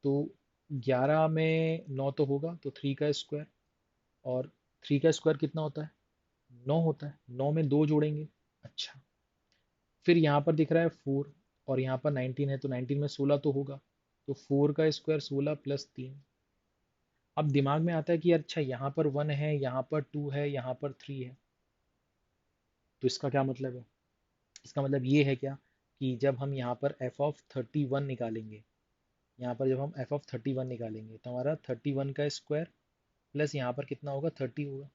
तो 11 में 9 तो होगा, तो 3 का स्क्वायर, और 3 का स्क्वायर कितना होता है? 9 होता है। 9 में 2 जोड़ेंगे। अच्छा, फिर यहाँ पर दिख रहा है 4 और यहाँ पर 19 है, तो 19 में 16 तो होगा। तो 4 का स्क्वायर 16 प्लस 3। अब दिमाग में आता है कि अच्छा यहाँ पर 1 है, यहाँ पर 2 है, यहाँ पर 3 है। तो इसका क्या मतलब है? इसका मतलब ये है क्या कि जब हम यहाँ पर एफ ऑफ 31 निकालेंगे, यहाँ पर जब हम एफ ऑफ 31 निकालेंगे तो हमारा 31 का स्क्वायर प्लस यहाँ पर कितना होगा? 30 होगा।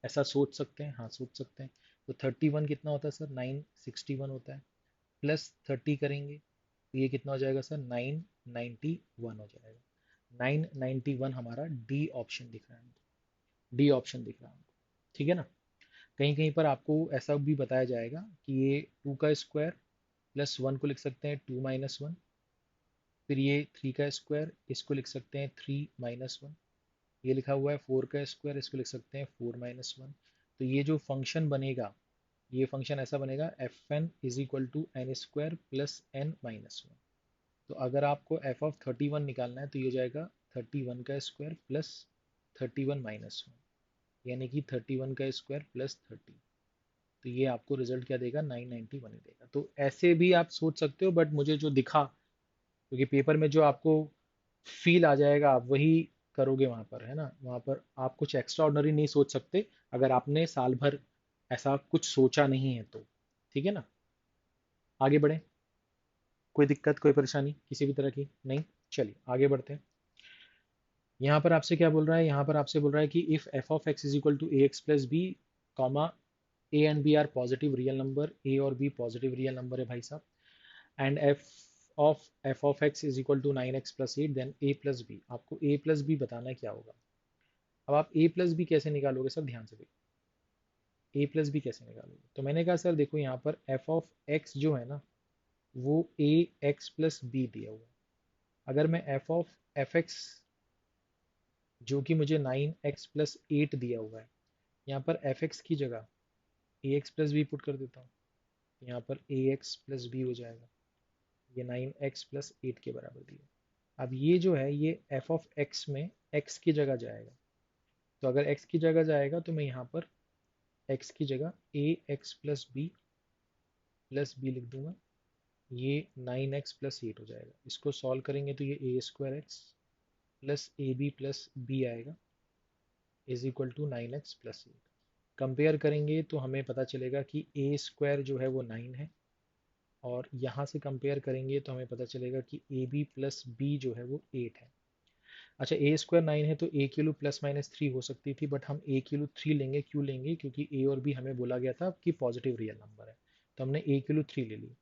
ऐसा सोच सकते हैं? हाँ, सोच सकते हैं। तो 31 कितना होता है सर? 961 होता है। प्लस 30 करेंगे तो ये कितना हो जाएगा सर? 991 हो जाएगा। 991 हमारा डी ऑप्शन दिख रहा है हमको। डी ऑप्शन दिख रहा है हमको। ठीक है ना? कहीं कहीं पर आपको ऐसा भी बताया जाएगा कि ये 2 का स्क्वायर प्लस 1 को लिख सकते हैं 2 माइनस 1। फिर ये 3 का स्क्वायर, इसको लिख सकते हैं 3 माइनस 1। ये लिखा हुआ है 4 का स्क्वायर, इसको लिख सकते हैं 4 माइनस 1। तो ये जो फंक्शन बनेगा, ये फंक्शन ऐसा बनेगा f n is equal to n square plus n minus 1। तो अगर आपको एफ ऑफ 31 निकालना है तो ये हो जाएगा 31 का स्क्वायर प्लस 31 माइनस 1, यानी कि 31 का स्क्वायर प्लस 30। तो ये आपको रिजल्ट क्या देगा? 991 ही देगा। तो ऐसे भी आप सोच सकते हो, बट मुझे जो दिखा, क्योंकि पेपर में जो आपको फील आ जाएगा आप वही करोगे वहां पर, है ना? वहां पर आप कुछ एक्स्ट्रा ऑर्डिनरी नहीं सोच सकते अगर आपने साल भर ऐसा कुछ सोचा नहीं है तो। ठीक है ना? आगे बढ़े। कोई दिक्कत, कोई परेशानी किसी भी तरह की नहीं? चलिए आगे बढ़ते हैं। यहाँ पर आपसे क्या बोल रहा है? यहाँ पर आपसे बोल रहा है कि if f of x is equal to a x plus b, comma a and b are positive real number, a और बी पॉजिटिव रियल नंबर है भाई साहब, and f of x is equal to 9x plus 8, then a plus b. आपको a plus B बताना है क्या होगा। अब आप ए प्लस बी कैसे निकालोगे सर? ध्यान से देखो, ए प्लस बी कैसे निकालोगे? तो मैंने कहा सर देखो, यहाँ पर एफ ऑफ एक्स जो है ना, वो ए एक्स प्लस बी दिया हुआ है। अगर मैं एफ ऑफ एफ एक्स, जो कि मुझे 9x प्लस 8 दिया हुआ है, यहाँ पर एफ एक्स की जगह ए एक्स प्लस बी पुट कर देता हूँ, यहाँ पर ए एक्स प्लस बी हो जाएगा। ये 9x प्लस 8 के बराबर दिया। अब ये जो है ये एफ ऑफ एक्स में x की जगह जाएगा। तो अगर x की जगह जाएगा तो मैं यहाँ पर x की जगह ए एक्स प्लस बी लिख दूंगा। ये 9x प्लस 8 हो जाएगा। इसको सॉल्व करेंगे तो ये a square x plus a b plus b आएगा is equal to 9x plus 8। Compare करेंगे तो हमें पता चलेगा कि ए स्क्वायर जो है वो 9 है, और यहाँ से कंपेयर करेंगे तो हमें पता चलेगा कि ए बी प्लस बी जो है वो 8 है। अच्छा, ए स्क्वायर 9 है तो ए की वैल्यू प्लस माइनस 3 हो सकती थी, बट हम ए की वैल्यू 3 लेंगे। क्यों लेंगे? क्योंकि ए और बी हमें बोला गया था कि पॉजिटिव रियल नंबर है, तो हमने ए की वैल्यू 3 ले ली।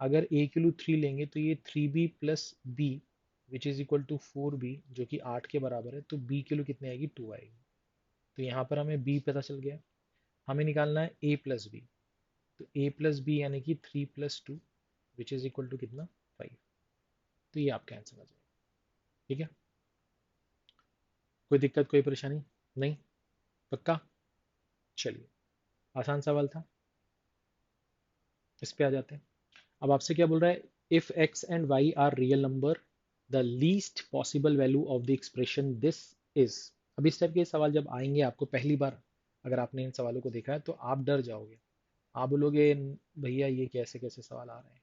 अगर ए की वैल्यू 3 लेंगे तो ये 3b plus b which is equal to 4b, जो कि 8 के बराबर है, तो b की वैल्यू कितनी आएगी? 2 आएगी। तो यहाँ पर हमें b पता चल गया। हमें निकालना है a प्लस बी। तो a प्लस बी यानी कि 3 plus 2 which is equal to कितना? 5। तो ये आपका आंसर आ जाएगा। ठीक है? कोई दिक्कत, कोई परेशानी नहीं? पक्का? चलिए, आसान सवाल था। इस पे आ जाते हैं। अब आपसे क्या बोल रहा है? If x and y are real number, the least possible value of the expression this is. अब इस टाइप के सवाल जब आएंगे आपको पहली बार, अगर आपने इन सवालों को देखा है तो आप डर जाओगे। आप बोलोगे भैया ये कैसे कैसे सवाल आ रहे हैं,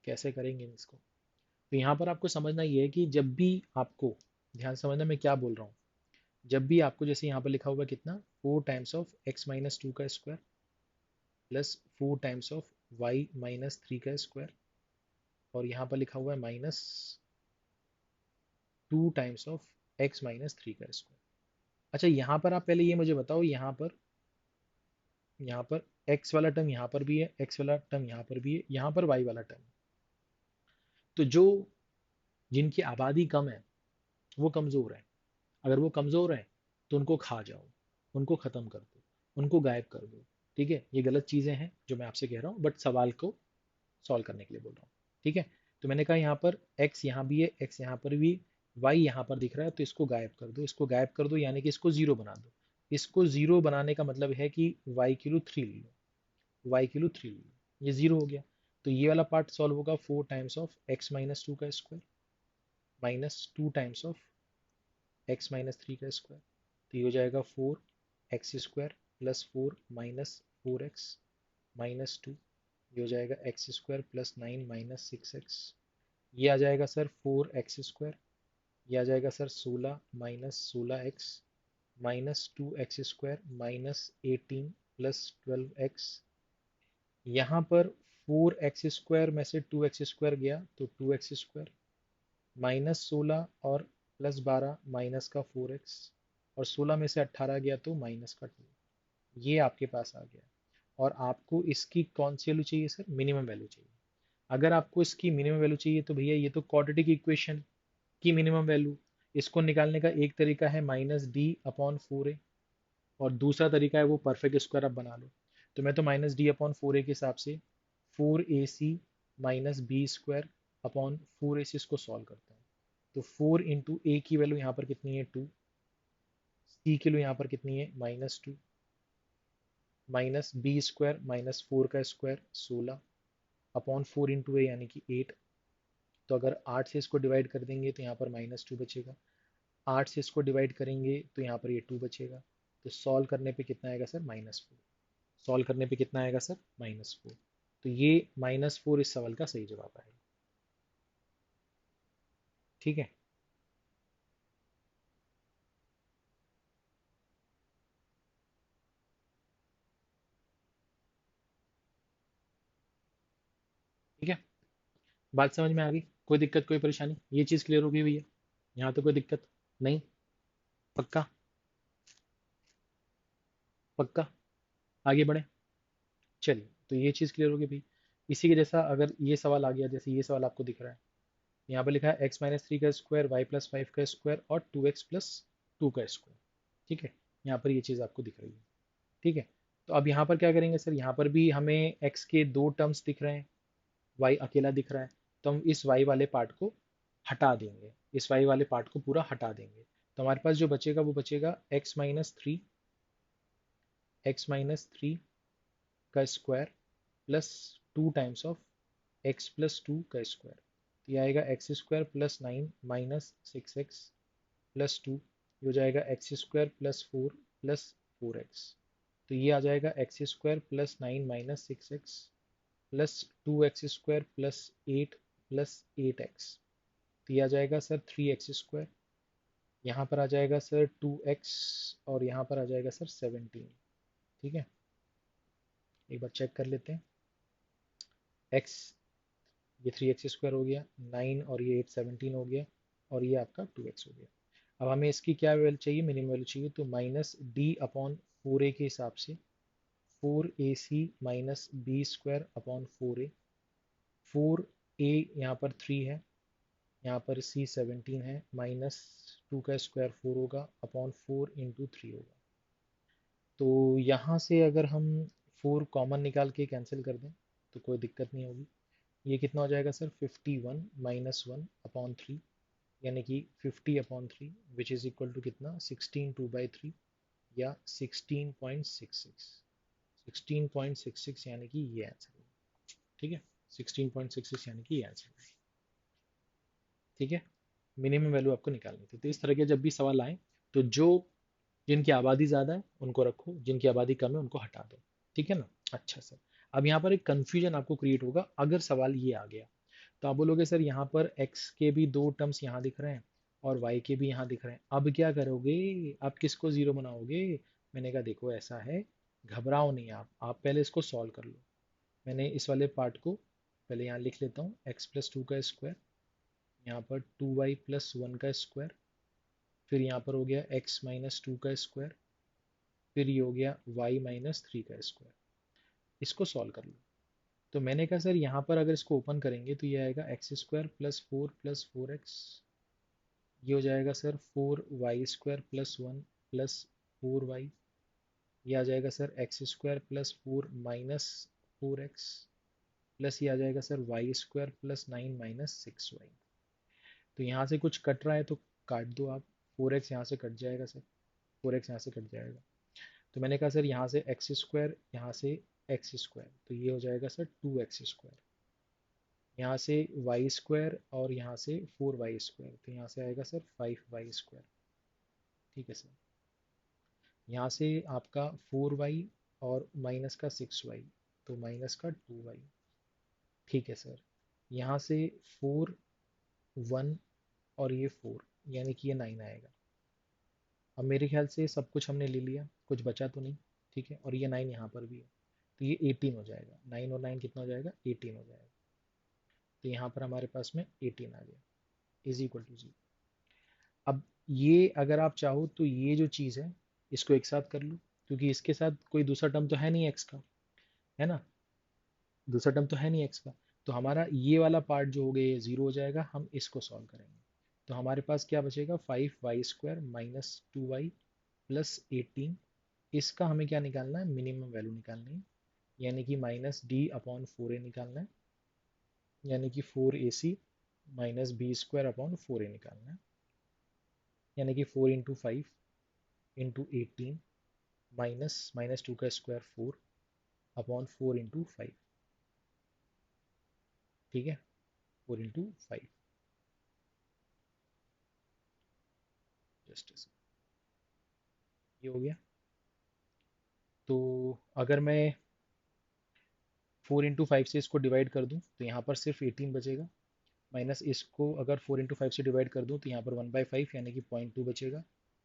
कैसे करेंगे इसको? तो यहाँ पर आपको समझना ये है कि जब भी आपको, ध्यान से समझना मैं क्या बोल रहा हूँ, जब भी आपको, जैसे यहाँ पर लिखा हुआ कितना, 4 टाइम्स ऑफ एक्स माइनस 2 का square plus 4 times of y minus 3 का स्क्वायर, और यहाँ पर लिखा हुआ है minus 2 times of x minus 3 का स्क्वायर। अच्छा, यहाँ पर आप पहले ये मुझे बताओ, यहाँ पर एक्स वाला टर्म यहाँ पर भी है, एक्स वाला टर्म यहाँ पर भी है, यहाँ पर वाई वाला टर्म। तो जो, जिनकी आबादी कम है वो कमज़ोर है। अगर वो कमज़ोर है तो उनको खा जाओ, उनको ख़त्म कर दो, उनको गायब कर दो। ठीक है? ये गलत चीज़ें हैं जो मैं आपसे कह रहा हूँ, बट सवाल को सॉल्व करने के लिए बोल रहा हूँ। ठीक है? तो मैंने कहा यहाँ पर x यहाँ भी है, x यहाँ पर भी, y यहाँ पर दिख रहा है, तो इसको गायब कर दो, इसको गायब कर दो, यानी कि इसको जीरो बना दो। इसको जीरो बनाने का मतलब है कि y की वैल्यू 3 ले लो, y की वैल्यू 3 ले लो, ये जीरो हो गया। तो ये वाला पार्ट सॉल्व होगा 4 टाइम्स ऑफ x माइनस 2 का square minus 2 times of x minus 3 का स्क्वायर। तो ये हो जाएगा 4 x square plus 4 minus 4x minus 2, ये हो जाएगा x square plus 9 minus 6x। ये आ जाएगा सर 4x स्क्वायर, ये आ जाएगा sir 16 minus 16x minus 2x square minus 18 plus 12x। यहाँ पर 4x स्क्वायर में से 2x स्क्वायर गया तो 2x स्क्वायर माइनस 16 और प्लस 12 माइनस का 4x, और 16 में से 18 गया तो माइनस का 2। ये आपके पास आ गया। और आपको इसकी कौन सी वैल्यू चाहिए सर? मिनिमम वैल्यू चाहिए। अगर आपको इसकी मिनिमम वैल्यू चाहिए तो भैया ये तो क्वाड्रेटिक इक्वेशन की मिनिमम वैल्यू, इसको निकालने का एक तरीका है माइनस डी अपॉन 4a, और दूसरा तरीका है वो परफेक्ट स्क्वायर आप बना लो। तो मैं तो माइनस डी अपॉन 4a के हिसाब से 4ac minus B square upon 4ac इसको सॉल्व करता हूँ। तो 4 इंटू ए की वैल्यू यहाँ पर कितनी है 2, सी की वैल्यू यहाँ पर कितनी है -2, माइनस बी स्क्वायर माइनस 4 का स्क्वायर 16 अपॉन 4 इंटू ए यानी कि 8। तो अगर 8 से इसको डिवाइड कर देंगे तो यहाँ पर -2 बचेगा, 8 से इसको डिवाइड करेंगे तो यहाँ पर ये 2 बचेगा। तो सॉल्व करने पे कितना आएगा सर? -4। सॉल्व करने पे कितना आएगा सर? -4। तो ये -4 इस सवाल का सही जवाब आएगा। ठीक है। ठीक है, बात समझ में आ गई? कोई दिक्कत कोई परेशानी? ये चीज़ क्लियर होगी भैया? यहाँ तो कोई दिक्कत नहीं? पक्का? पक्का? आगे बढ़े? चलिए, तो ये चीज़ क्लियर होगी भाई। इसी के जैसा अगर ये सवाल आ गया, जैसे ये सवाल आपको दिख रहा है, यहाँ पर लिखा है x माइनस 3 का स्क्वायर, वाई प्लस 5 का स्क्वायर और 2x प्लस 2 का स्क्वायर। ठीक है, यहाँ पर ये चीज़ आपको दिख रही है। ठीक है, तो अब यहाँ पर क्या करेंगे सर? यहाँ पर भी हमें x के दो टर्म्स दिख रहे हैं, y अकेला दिख रहा है, तो हम इस y वाले पार्ट को हटा देंगे, इस y वाले पार्ट को पूरा हटा देंगे। तो हमारे पास जो बचेगा वो बचेगा x माइनस थ्री का square plus 2 times of x plus 2 का स्क्वायर। तो ये आएगा x square plus 9 minus 6x plus 2, ये हो जाएगा x square plus 4 plus 4x। तो ये आ जाएगा x square plus 9 minus 6x plus 2x square plus 8 plus 8x। तो ये आ जाएगा सर 3x स्क्वायर, यहाँ पर आ जाएगा सर 2x, और यहाँ पर आ जाएगा सर 17। ठीक है, एक बार चेक कर लेते हैं। x, ये 3x स्क्वायर हो गया, 9 और ये 8 17 हो गया, और ये आपका 2x हो गया। अब हमें इसकी क्या वैल्यू चाहिए? मिनिमम वैल्यू चाहिए। तो माइनस डी अपॉन 4a के हिसाब से 4ac minus B square upon 4a, 4a यहाँ पर 3 है, यहाँ पर c 17 है, माइनस 2 का स्क्वायर 4 होगा अपॉन 4 इंटू 3 होगा। तो यहाँ से अगर हम 4 कॉमन निकाल के कैंसिल कर दें तो कोई दिक्कत नहीं होगी। ये कितना हो जाएगा सर? 51 माइनस 1 अपॉन 3, यानी कि 50/3, विच इज़ इक्वल टू कितना? 16/2/3 या 16.66। 16.66 यानी कि ये आंसर है। ठीक है, 16.66 यानी कि ये आंसर है। ठीक है, मिनिमम वैल्यू आपको निकालनी थी। तो इस तरह के जब भी सवाल आए तो जो जिनकी आबादी ज़्यादा है उनको रखो, जिनकी आबादी कम है उनको हटा दो। ठीक है ना? अच्छा सर, अब यहाँ पर एक कन्फ्यूजन आपको क्रिएट होगा अगर सवाल ये आ गया, तो आप बोलोगे सर यहाँ पर x के भी दो टर्म्स यहाँ दिख रहे हैं और y के भी यहाँ दिख रहे हैं, अब क्या करोगे? आप किसको ज़ीरो बनाओगे? मैंने कहा देखो ऐसा है, घबराओ नहीं, आप पहले इसको सॉल्व कर लो। मैंने इस वाले पार्ट को पहले यहाँ लिख लेता हूँ, x प्लस 2 का स्क्वायर, यहाँ पर 2y प्लस 1 का स्क्वायर, फिर यहाँ पर हो गया x माइनस 2 का स्क्वायर, फिर ये हो गया y माइनस 3 का स्क्वायर। इसको सॉल्व कर लो। तो मैंने कहा सर यहाँ पर अगर इसको ओपन करेंगे तो ये आएगा एक्स स्क्वायर प्लस 4x, ये हो जाएगा sir 4y² plus 1 plus 4y, ये आ जाएगा sir x square plus 4 minus 4x, plus ये आ जाएगा sir y² plus 9 minus 6y। तो यहाँ से कुछ कट रहा है तो काट दो आप, 4x यहाँ से कट जाएगा सर, 4x यहाँ से कट जाएगा। तो मैंने कहा सर यहाँ से एक्स स्क्वायर, यहाँ से एक्स स्क्वायर, तो ये हो जाएगा सर 2x स्क्वायर, यहाँ से वाई स्क्वायर और यहाँ से 4y स्क्वायर, तो यहाँ से आएगा सर 5y स्क्वायर। ठीक है सर, यहाँ से आपका 4y और माइनस का 6y, तो माइनस का 2y। ठीक है सर। यहाँ से 4, 1 और ये 4, यानी कि ये 9 आएगा। अब मेरे ख्याल से सब कुछ हमने ले लिया, कुछ बचा तो नहीं। ठीक है, और ये 9 यहाँ पर भी है, तो ये 18 हो जाएगा। 9 और 9 कितना हो जाएगा? 18 हो जाएगा। तो यहाँ पर हमारे पास में 18 आ गया, इज इक्वल टू 0। अब ये अगर आप चाहो तो ये जो चीज़ है इसको एक साथ कर लो, क्योंकि इसके साथ कोई दूसरा टर्म तो है नहीं एक्स का, है ना? दूसरा टर्म तो है नहीं एक्स का। तो हमारा ये वाला पार्ट जो हो गया ये 0 हो जाएगा। हम इसको सॉल्व करेंगे तो हमारे पास क्या बचेगा? 5y² minus 2y plus 18। इसका हमें क्या निकालना है? मिनिमम वैल्यू निकालनी है, यानी कि -d/4a निकालना है, यानी कि 4ac माइनस b² / 4a निकालना है, यानी कि 4 इंटू 5 इंटू 18 माइनस माइनस 2 का स्क्वायर 4 अपॉन 4 इंटू 5। ठीक है, 4 इंटू 5। जस्ट ये हो गया। तो अगर मैं 4 इंटू 5 से इसको डिवाइड कर दूं तो यहाँ पर सिर्फ 18 बचेगा, माइनस इसको अगर 4 इंटू 5 से डिवाइड कर दूं तो यहाँ पर 1/5 यानी कि 0.2 बचेगा,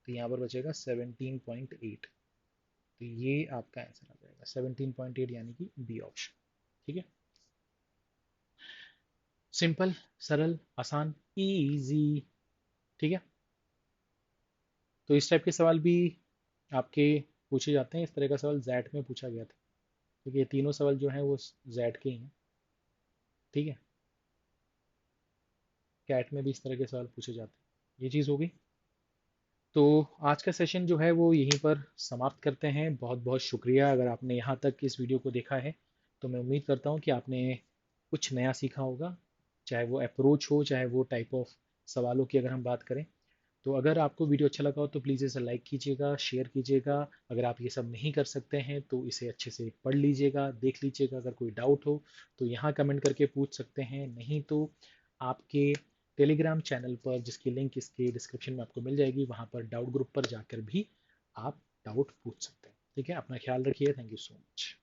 तो यहाँ पर बचेगा 17.8। तो ये आपका आंसर आ जाएगा 17.8, यानी कि बी ऑप्शन। ठीक है, सिंपल, सरल, आसान, इजी। ठीक है, तो इस टाइप के सवाल भी आपके पूछे जाते हैं। इस तरह का सवाल जैट में पूछा गया था, क्योंकि ये तीनों सवाल जो हैं वो जैट के ही हैं। ठीक है, कैट में भी इस तरह के सवाल पूछे जाते हैं। ये चीज़ हो गई। तो आज का सेशन जो है वो यहीं पर समाप्त करते हैं। बहुत बहुत शुक्रिया अगर आपने यहाँ तक इस वीडियो को देखा है। तो मैं उम्मीद करता हूँ कि आपने कुछ नया सीखा होगा, चाहे वो अप्रोच हो, चाहे वो टाइप ऑफ सवालों की अगर हम बात करें। तो अगर आपको वीडियो अच्छा लगा हो तो प्लीज़ इसे लाइक कीजिएगा, शेयर कीजिएगा। अगर आप ये सब नहीं कर सकते हैं तो इसे अच्छे से पढ़ लीजिएगा, देख लीजिएगा। अगर कोई डाउट हो तो यहाँ कमेंट करके पूछ सकते हैं, नहीं तो आपके टेलीग्राम चैनल पर, जिसकी लिंक इसके डिस्क्रिप्शन में आपको मिल जाएगी, वहाँ पर डाउट ग्रुप पर जाकर भी आप डाउट पूछ सकते हैं। ठीक है, अपना ख्याल रखिए। Thank you so much.